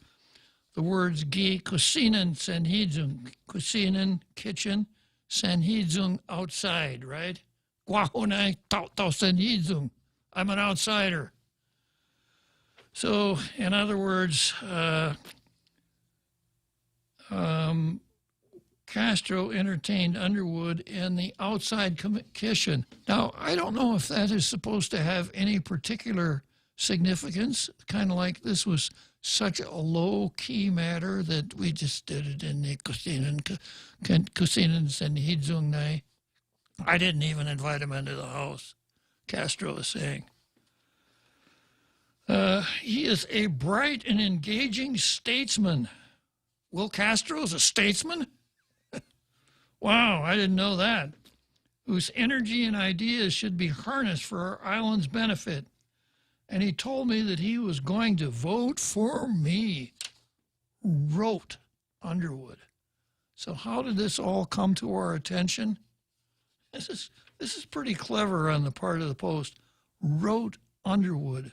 the words Gi Kusinen Sanhizung, Kusinen kitchen, Sanhizung outside, right? Guahonai Tau Sanhizung. I'm an outsider. So, in other words, Castro entertained Underwood in the outside kitchen. Now, I don't know if that is supposed to have any particular significance, kind of like this was such a low-key matter that we just did it in the Kusinen Sanhizung. I didn't even invite him into the house, Castro is saying. He is a bright and engaging statesman. Will Castro is a statesman? Wow, I didn't know that. Whose energy and ideas should be harnessed for our island's benefit. And he told me that he was going to vote for me, wrote Underwood. So how did this all come to our attention? This is pretty clever on the part of the Post. Wrote Underwood.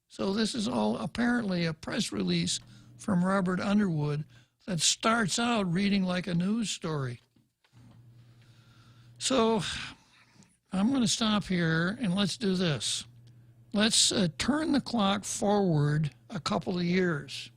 So this is all apparently a press release from Robert Underwood that starts out reading like a news story. So I'm going to stop here and let's do this. let's turn the clock forward a couple of years.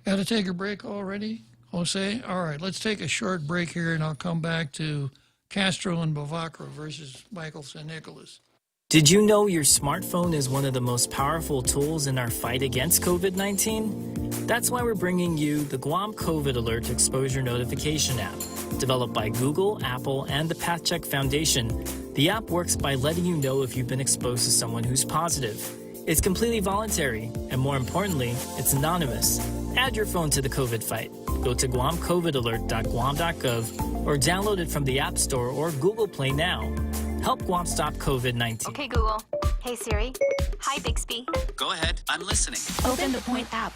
Got to take a break already, Jose? All right, let's take a short break here, and I'll come back to Castro and Bavacqua versus Michael San Nicolas. Did you know your smartphone is one of the most powerful tools in our fight against COVID-19? That's why we're bringing you the Guam COVID Alert Exposure Notification app. Developed by Google, Apple, and the PathCheck Foundation, the app works by letting you know if you've been exposed to someone who's positive. It's completely voluntary, and more importantly, it's anonymous. Add your phone to the COVID fight. Go to guamcovidalert.guam.gov or download it from the App Store or Google Play now. Help Guam stop COVID-19. Okay, Google. Hey, Siri. Hi, Bixby. Go ahead. I'm listening. Open the Point app.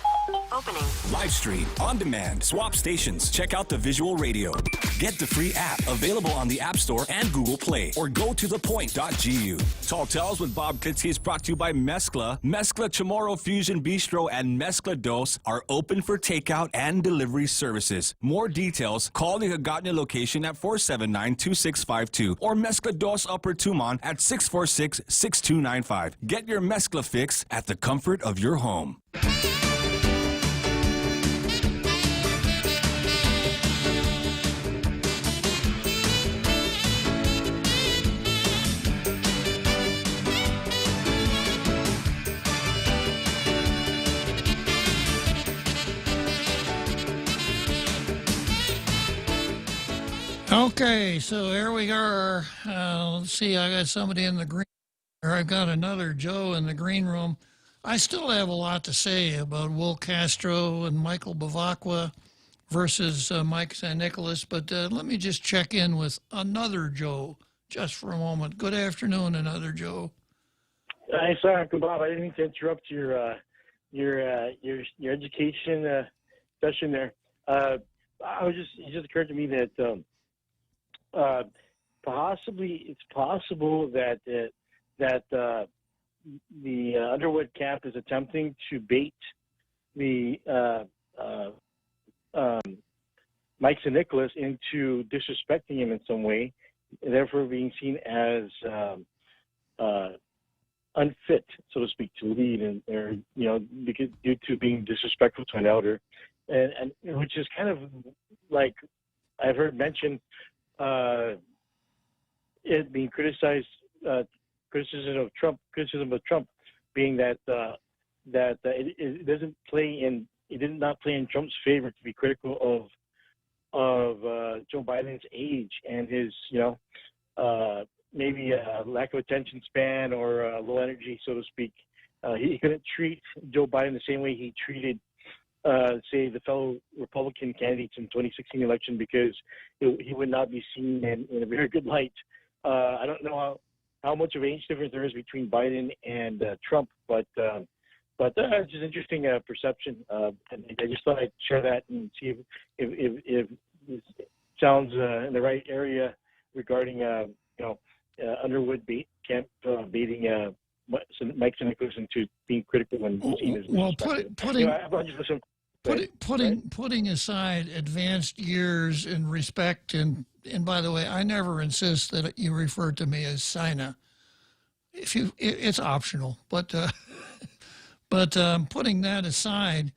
Opening. Live stream, on demand, swap stations. Check out the visual radio. Get the free app available on the App Store and Google Play, or go to thepoint.gu. Tall Tales with Bob Klitzkie is brought to you by Mezcla. Mezcla Chamorro Fusion Bistro and Mezcla Dos are open for takeout and delivery services. More details, call the Hagåtña location at 479-2652 or Mezcla Dos Upper Tumon at 646-6295. Get your Mezcla fix at the comfort of your home. Okay, so here we are. Let's see, I got somebody in the green, or I've got another Joe in the green room. I still have a lot to say about Will Castro and Michael Bavacqua versus Mike San Nicolas, but let me just check in with another Joe just for a moment. Good afternoon, another Joe. Hi, sorry, Uncle Bob. I didn't mean to interrupt your education session there. It just occurred to me that it's possible that the Underwood camp is attempting to bait the Mike San Nicolas into disrespecting him in some way, therefore being seen as unfit, so to speak, to lead, or because due to being disrespectful to an elder, and which is kind of like I've heard mentioned. It being criticized, criticism of Trump being that it doesn't play in, it did not play in Trump's favor to be critical of Joe Biden's age and his maybe a lack of attention span or low energy, so to speak. He couldn't treat Joe Biden the same way he treated say the fellow Republican candidates in 2016 election, because he would not be seen in a very good light. I don't know how much of an age difference there is between Biden and Trump, but it's just interesting perception. And I just thought I'd share that and see if it sounds in the right area regarding Underwood camp baiting Mike San Nicolas into being critical when seen as putting aside advanced years in respect, and by the way, I never insist that you refer to me as Sina. It's optional, but putting that aside,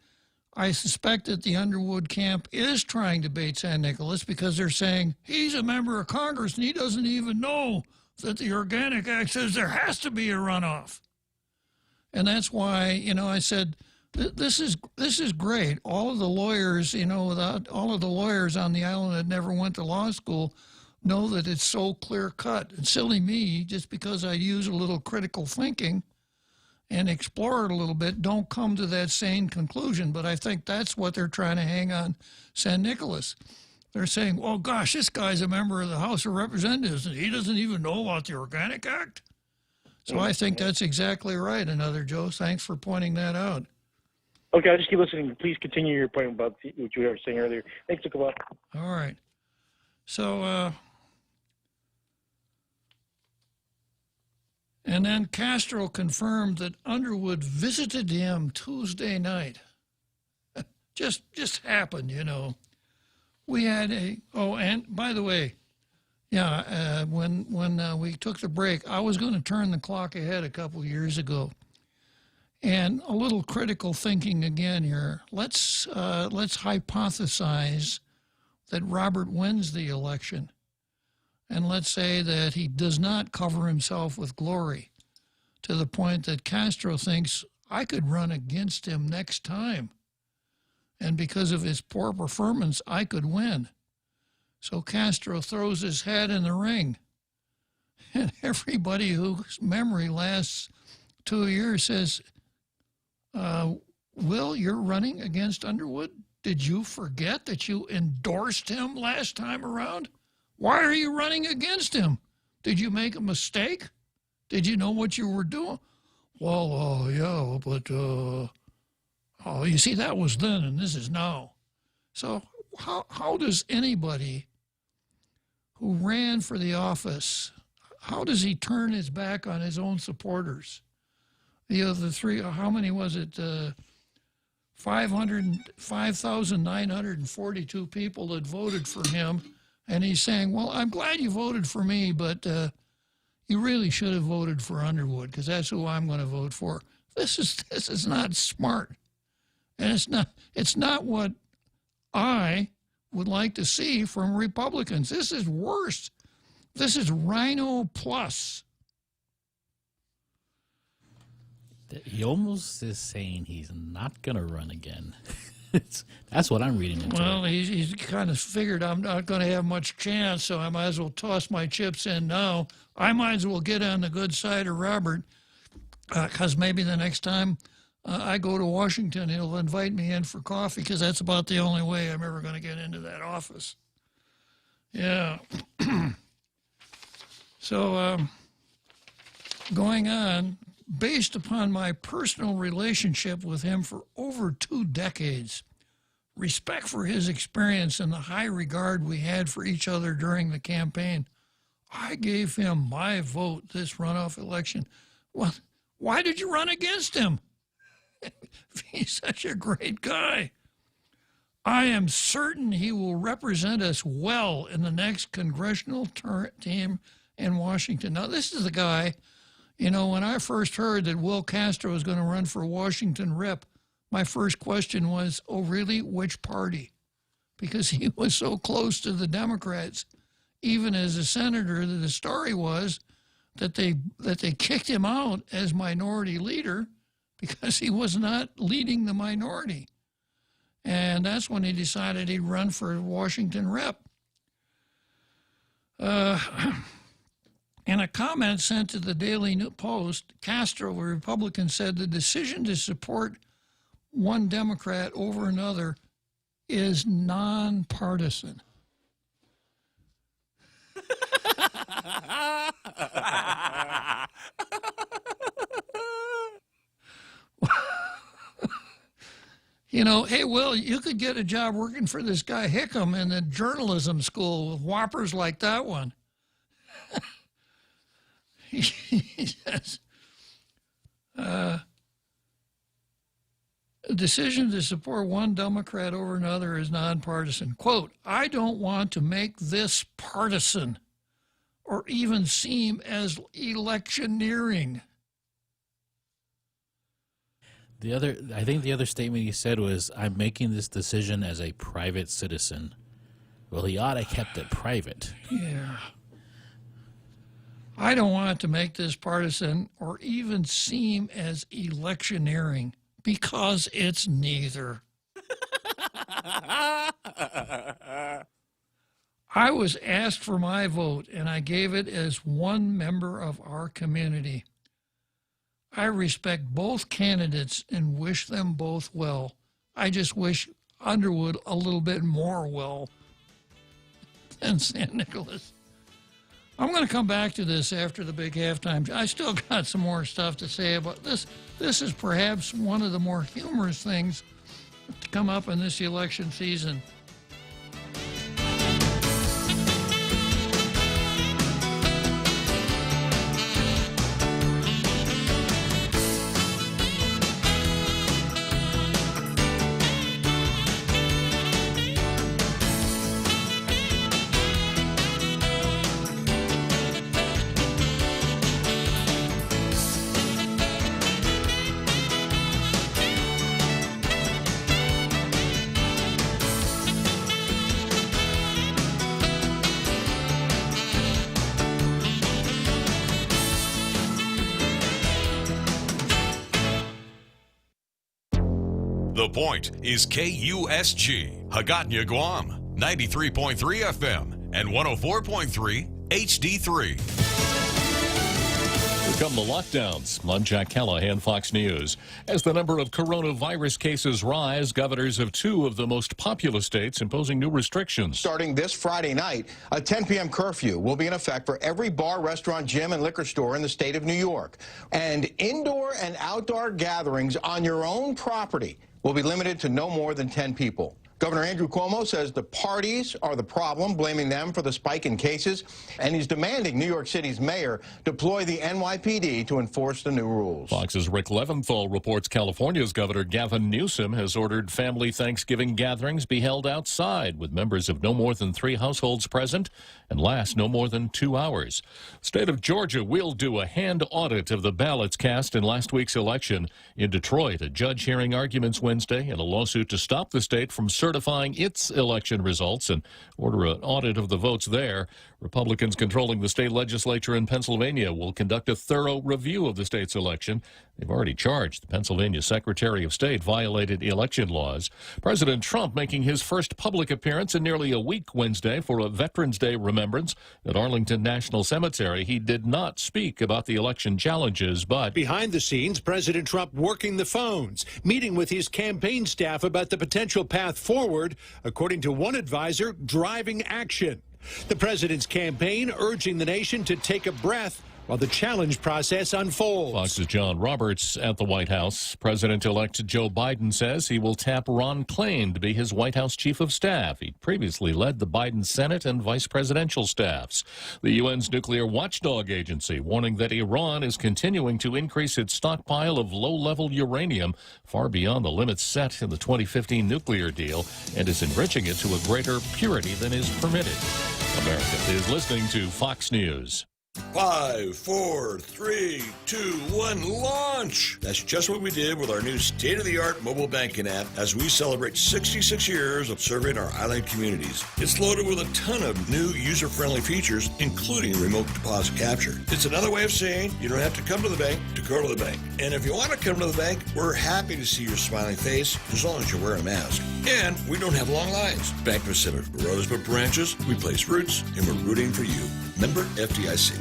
I suspect that the Underwood camp is trying to bait San Nicolas because they're saying he's a member of Congress and he doesn't even know that the Organic Act says there has to be a runoff. And that's why, I said, this is great. All of the lawyers, all of the lawyers on the island that never went to law school know that it's so clear cut. And silly me, just because I use a little critical thinking and explore it a little bit, don't come to that same conclusion. But I think that's what they're trying to hang on San Nicolas. They're saying, well, gosh, this guy's a member of the House of Representatives and he doesn't even know about the Organic Act. So I think that's exactly right, another Joe. Thanks for pointing that out. Okay, I'll just keep listening. Please continue your point about what you were saying earlier. Thanks, Uncle Bob. All right. So, and then Castro confirmed that Underwood visited him Tuesday night. Just happened, We had and by the way, Yeah, when we took the break, I was going to turn the clock ahead a couple years ago, and a little critical thinking again here. Let's hypothesize that Robert wins the election, and let's say that he does not cover himself with glory to the point that Castro thinks I could run against him next time, and because of his poor performance, I could win. So Castro throws his hat in the ring, and everybody whose memory lasts 2 years says, Will, you're running against Underwood? Did you forget that you endorsed him last time around? Why are you running against him? Did you make a mistake? Did you know what you were doing? Well, yeah, but, you see, that was then and this is now. So how does anybody who ran for the office, how does he turn his back on his own supporters? The three, how many was it? 5,942 people that voted for him. And he's saying, well, I'm glad you voted for me, but you really should have voted for Underwood because that's who I'm going to vote for. This is not smart. And it's not what I would like to see from Republicans. This is worse. This is Rhino plus. He almost is saying he's not going to run again. That's what I'm reading into. Well, he's kind of figured I'm not going to have much chance, so I might as well toss my chips in now. I might as well get on the good side of Robert, because maybe the next time I go to Washington, he'll invite me in for coffee, because that's about the only way I'm ever going to get into that office. Yeah. So, going on, based upon my personal relationship with him for over 2 decades, respect for his experience, and the high regard we had for each other during the campaign, I gave him my vote this runoff election. Well, why did you run against him? He's such a great guy. I am certain he will represent us well in the next congressional team in Washington. Now, this is the guy, you know, when I first heard that Will Castro was going to run for Washington rep, my first question was, oh, really? Which party? Because he was so close to the Democrats. Even as a senator, the story was that they kicked him out as minority leader because he was not leading the minority. And that's when he decided he'd run for Washington rep. In a comment sent to the Daily Post, Castro, a Republican, said the decision to support one Democrat over another is nonpartisan. You know, hey, Will, you could get a job working for this guy Hickam in the journalism school with whoppers like that one. He says, a decision to support one Democrat over another is nonpartisan. Quote, I don't want to make this partisan or even seem as electioneering. I think the other statement he said was, I'm making this decision as a private citizen. Well, he ought to have kept it private. Yeah. I don't want to make this partisan or even seem as electioneering because it's neither. I was asked for my vote, and I gave it as one member of our community. I respect both candidates and wish them both well. I just wish Underwood a little bit more well than San Nicolas. I'm going to come back to this after the big halftime. I still got some more stuff to say about this. This is perhaps one of the more humorous things to come up in this election season. The Point is KUSG, Hagåtña, Guam, 93.3 FM and 104.3 HD3. Here come the lockdowns. I'm Jack Callahan, Fox News. As the number of coronavirus cases rise, governors of two of the most populous states imposing new restrictions. Starting this Friday night, a 10 p.m. curfew will be in effect for every bar, restaurant, gym, and liquor store in the state of New York. And indoor and outdoor gatherings on your own property will be limited to no more than 10 people. Governor Andrew Cuomo says the parties are the problem, blaming them for the spike in cases, and he's demanding New York City's mayor deploy the NYPD to enforce the new rules. Fox's Rick Leventhal reports California's Governor Gavin Newsom has ordered family Thanksgiving gatherings be held outside with members of no more than 3 households present and last no more than 2 hours. State of Georgia will do a hand audit of the ballots cast in last week's election. In Detroit, a judge hearing arguments Wednesday in a lawsuit to stop the state from certifying its election results and order an audit of the votes there. Republicans controlling the state legislature in Pennsylvania will conduct a thorough review of the state's election. They've already charged the Pennsylvania Secretary of State violated election laws. President Trump making his first public appearance in nearly a week Wednesday for a Veterans Day remembrance at Arlington National Cemetery. He did not speak about the election challenges, but behind the scenes, President Trump working the phones, meeting with his campaign staff about the potential path forward, according to one advisor, driving action. The president's campaign urging the nation to take a breath while the challenge process unfolds. Fox's John Roberts at the White House. President-elect Joe Biden says he will tap Ron Klain to be his White House chief of staff. He previously led the Biden Senate and vice presidential staffs. The UN's nuclear watchdog agency warning that Iran is continuing to increase its stockpile of low-level uranium far beyond the limits set in the 2015 nuclear deal and is enriching it to a greater purity than is permitted. America is listening to Fox News. 5, 4, 3, 2, 1, launch! That's just what we did with our new state-of-the-art mobile banking app as we celebrate 66 years of serving our island communities. It's loaded with a ton of new user-friendly features, including remote deposit capture. It's another way of saying you don't have to come to the bank to go to the bank. And if you want to come to the bank, we're happy to see your smiling face as long as you wear a mask. And we don't have long lines. Bank Pacific, brothers but branches, we place roots, and we're rooting for you. Member FDIC.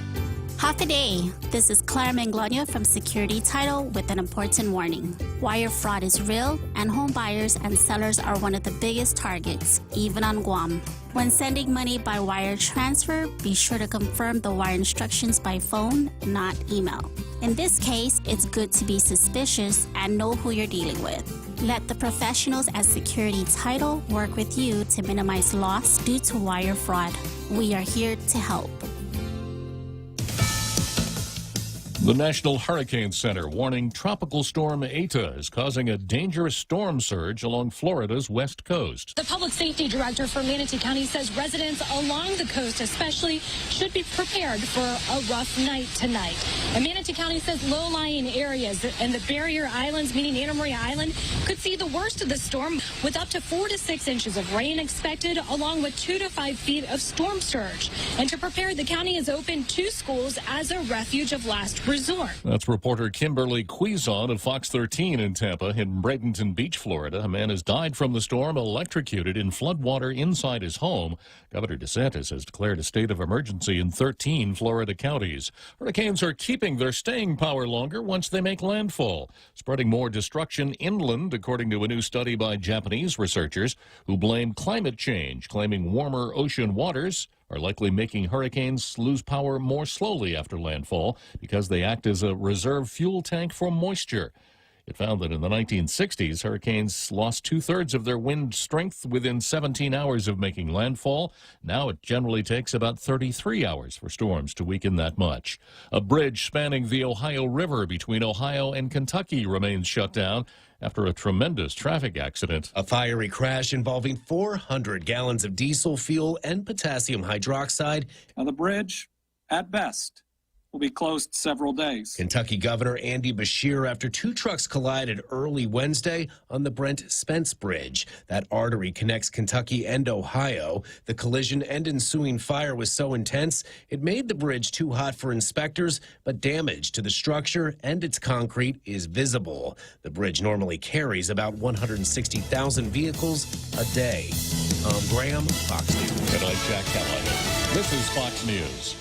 Half a day. This is Claire Manglona from Security Title with an important warning. Wire fraud is real, and home buyers and sellers are one of the biggest targets, even on Guam. When sending money by wire transfer, be sure to confirm the wire instructions by phone, not email. In this case, it's good to be suspicious and know who you're dealing with. Let the professionals at Security Title work with you to minimize loss due to wire fraud. We are here to help. The National Hurricane Center warning Tropical Storm Eta is causing a dangerous storm surge along Florida's west coast. The public safety director for Manatee County says residents along the coast especially should be prepared for a rough night tonight. And Manatee County says low-lying areas and the barrier islands, meaning Anna Maria Island, could see the worst of the storm with up to 4 to 6 inches of rain expected, along with 2 to 5 feet of storm surge. And to prepare, the county has opened 2 schools as a refuge of last resort. That's reporter Kimberly Quizon of Fox 13 in Tampa. In Bradenton Beach, Florida, a man has died from the storm, electrocuted in floodwater inside his home. Governor DeSantis has declared a state of emergency in 13 Florida counties. Hurricanes are keeping their staying power longer once they make landfall, spreading more destruction inland, according to a new study by Japanese researchers who blame climate change, claiming warmer ocean waters are likely making hurricanes lose power more slowly after landfall because they act as a reserve fuel tank for moisture. It found that in the 1960s, hurricanes lost 2/3 of their wind strength within 17 hours of making landfall. Now it generally takes about 33 hours for storms to weaken that much. A bridge spanning the Ohio River between Ohio and Kentucky remains shut down after a tremendous traffic accident. A fiery crash involving 400 gallons of diesel fuel and potassium hydroxide. Now the bridge, at best, will be closed several days. Kentucky Governor Andy Beshear after two trucks collided early Wednesday on the Brent Spence Bridge. That artery connects Kentucky and Ohio. The collision and ensuing fire was so intense, it made the bridge too hot for inspectors, but damage to the structure and its concrete is visible. The bridge normally carries about 160,000 vehicles a day. Tom Graham, Fox News. And I'm Jack Callahan. This is Fox News.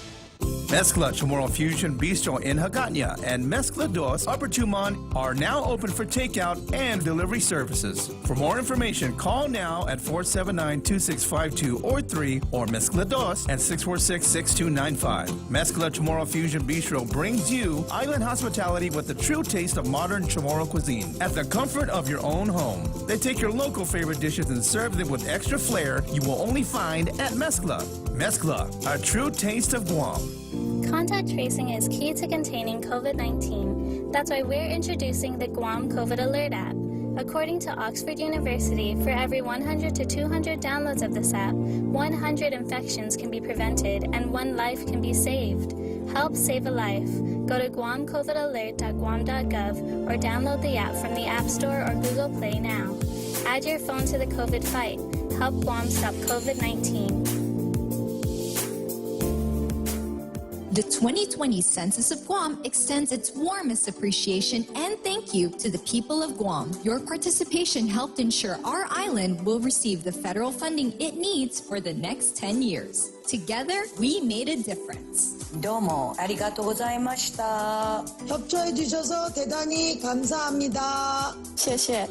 Mezcla Chamorro Fusion Bistro in Hagåtña and Mezcla Dos Upper Tumon are now open for takeout and delivery services. For more information, call now at 479-2652 or 3 or Mezcla Dos at 646-6295. Mezcla Chamorro Fusion Bistro brings you island hospitality with the true taste of modern Chamorro cuisine at the comfort of your own home. They take your local favorite dishes and serve them with extra flair you will only find at Mezcla. Mezcla, a true taste of Guam. Contact tracing is key to containing COVID-19. That's why we're introducing the Guam COVID Alert app. According to Oxford University, for every 100 to 200 downloads of this app, 100 infections can be prevented and 1 life can be saved. Help save a life. Go to guamcovidalert.guam.gov or download the app from the App Store or Google Play now. Add your phone to the COVID fight. Help Guam stop COVID-19. The 2020 Census of Guam extends its warmest appreciation and thank you to the people of Guam. Your participation helped ensure our island will receive the federal funding it needs for the next 10 years. Together, we made a difference. 도모 아리가또 고자이마시타. 협조해 주셔서 대단히 감사합니다. 谢谢.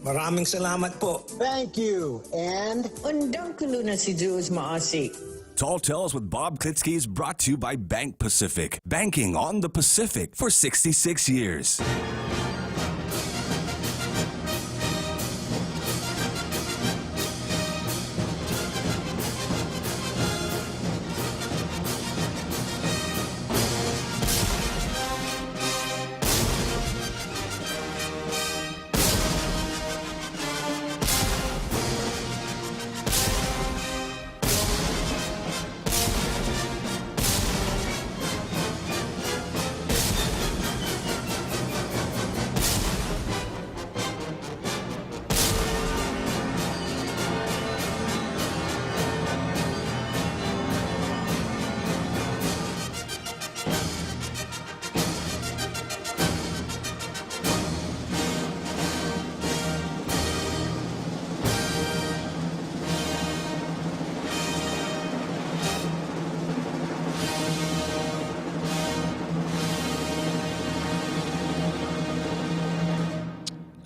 Maraming salamat po. Thank you. And undang kuluna si Jules Maasi. Tall Tales with Bob Klitzkie is brought to you by Bank Pacific. Banking on the Pacific for 66 years.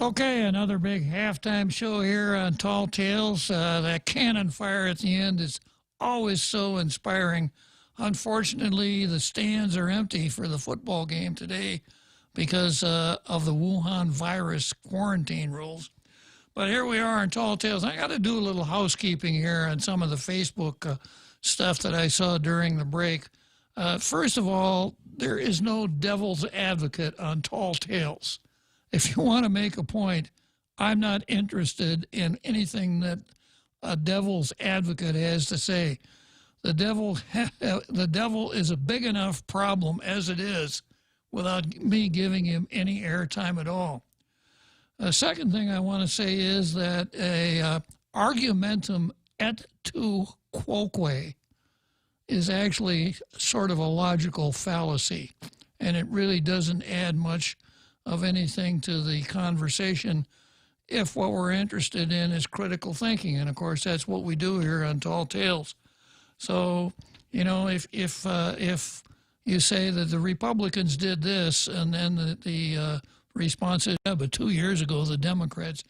Okay, another big halftime show here on Tall Tales. That cannon fire at the end is always so inspiring. Unfortunately, the stands are empty for the football game today because of the Wuhan virus quarantine rules. But here we are in Tall Tales. I got to do a little housekeeping here on some of the Facebook stuff that I saw during the break. First of all, there is no devil's advocate on Tall Tales. If you want to make a point, I'm not interested in anything that a devil's advocate has to say. The devil is a big enough problem as it is without me giving him any airtime at all. The second thing I want to say is that a argumentum et tu quoque is actually sort of a logical fallacy, and it really doesn't add much of anything to the conversation if what we're interested in is critical thinking. And of course, that's what we do here on Tall Tales. So, you know, if you say that the Republicans did this and then the response is, yeah, but 2 years ago the Democrats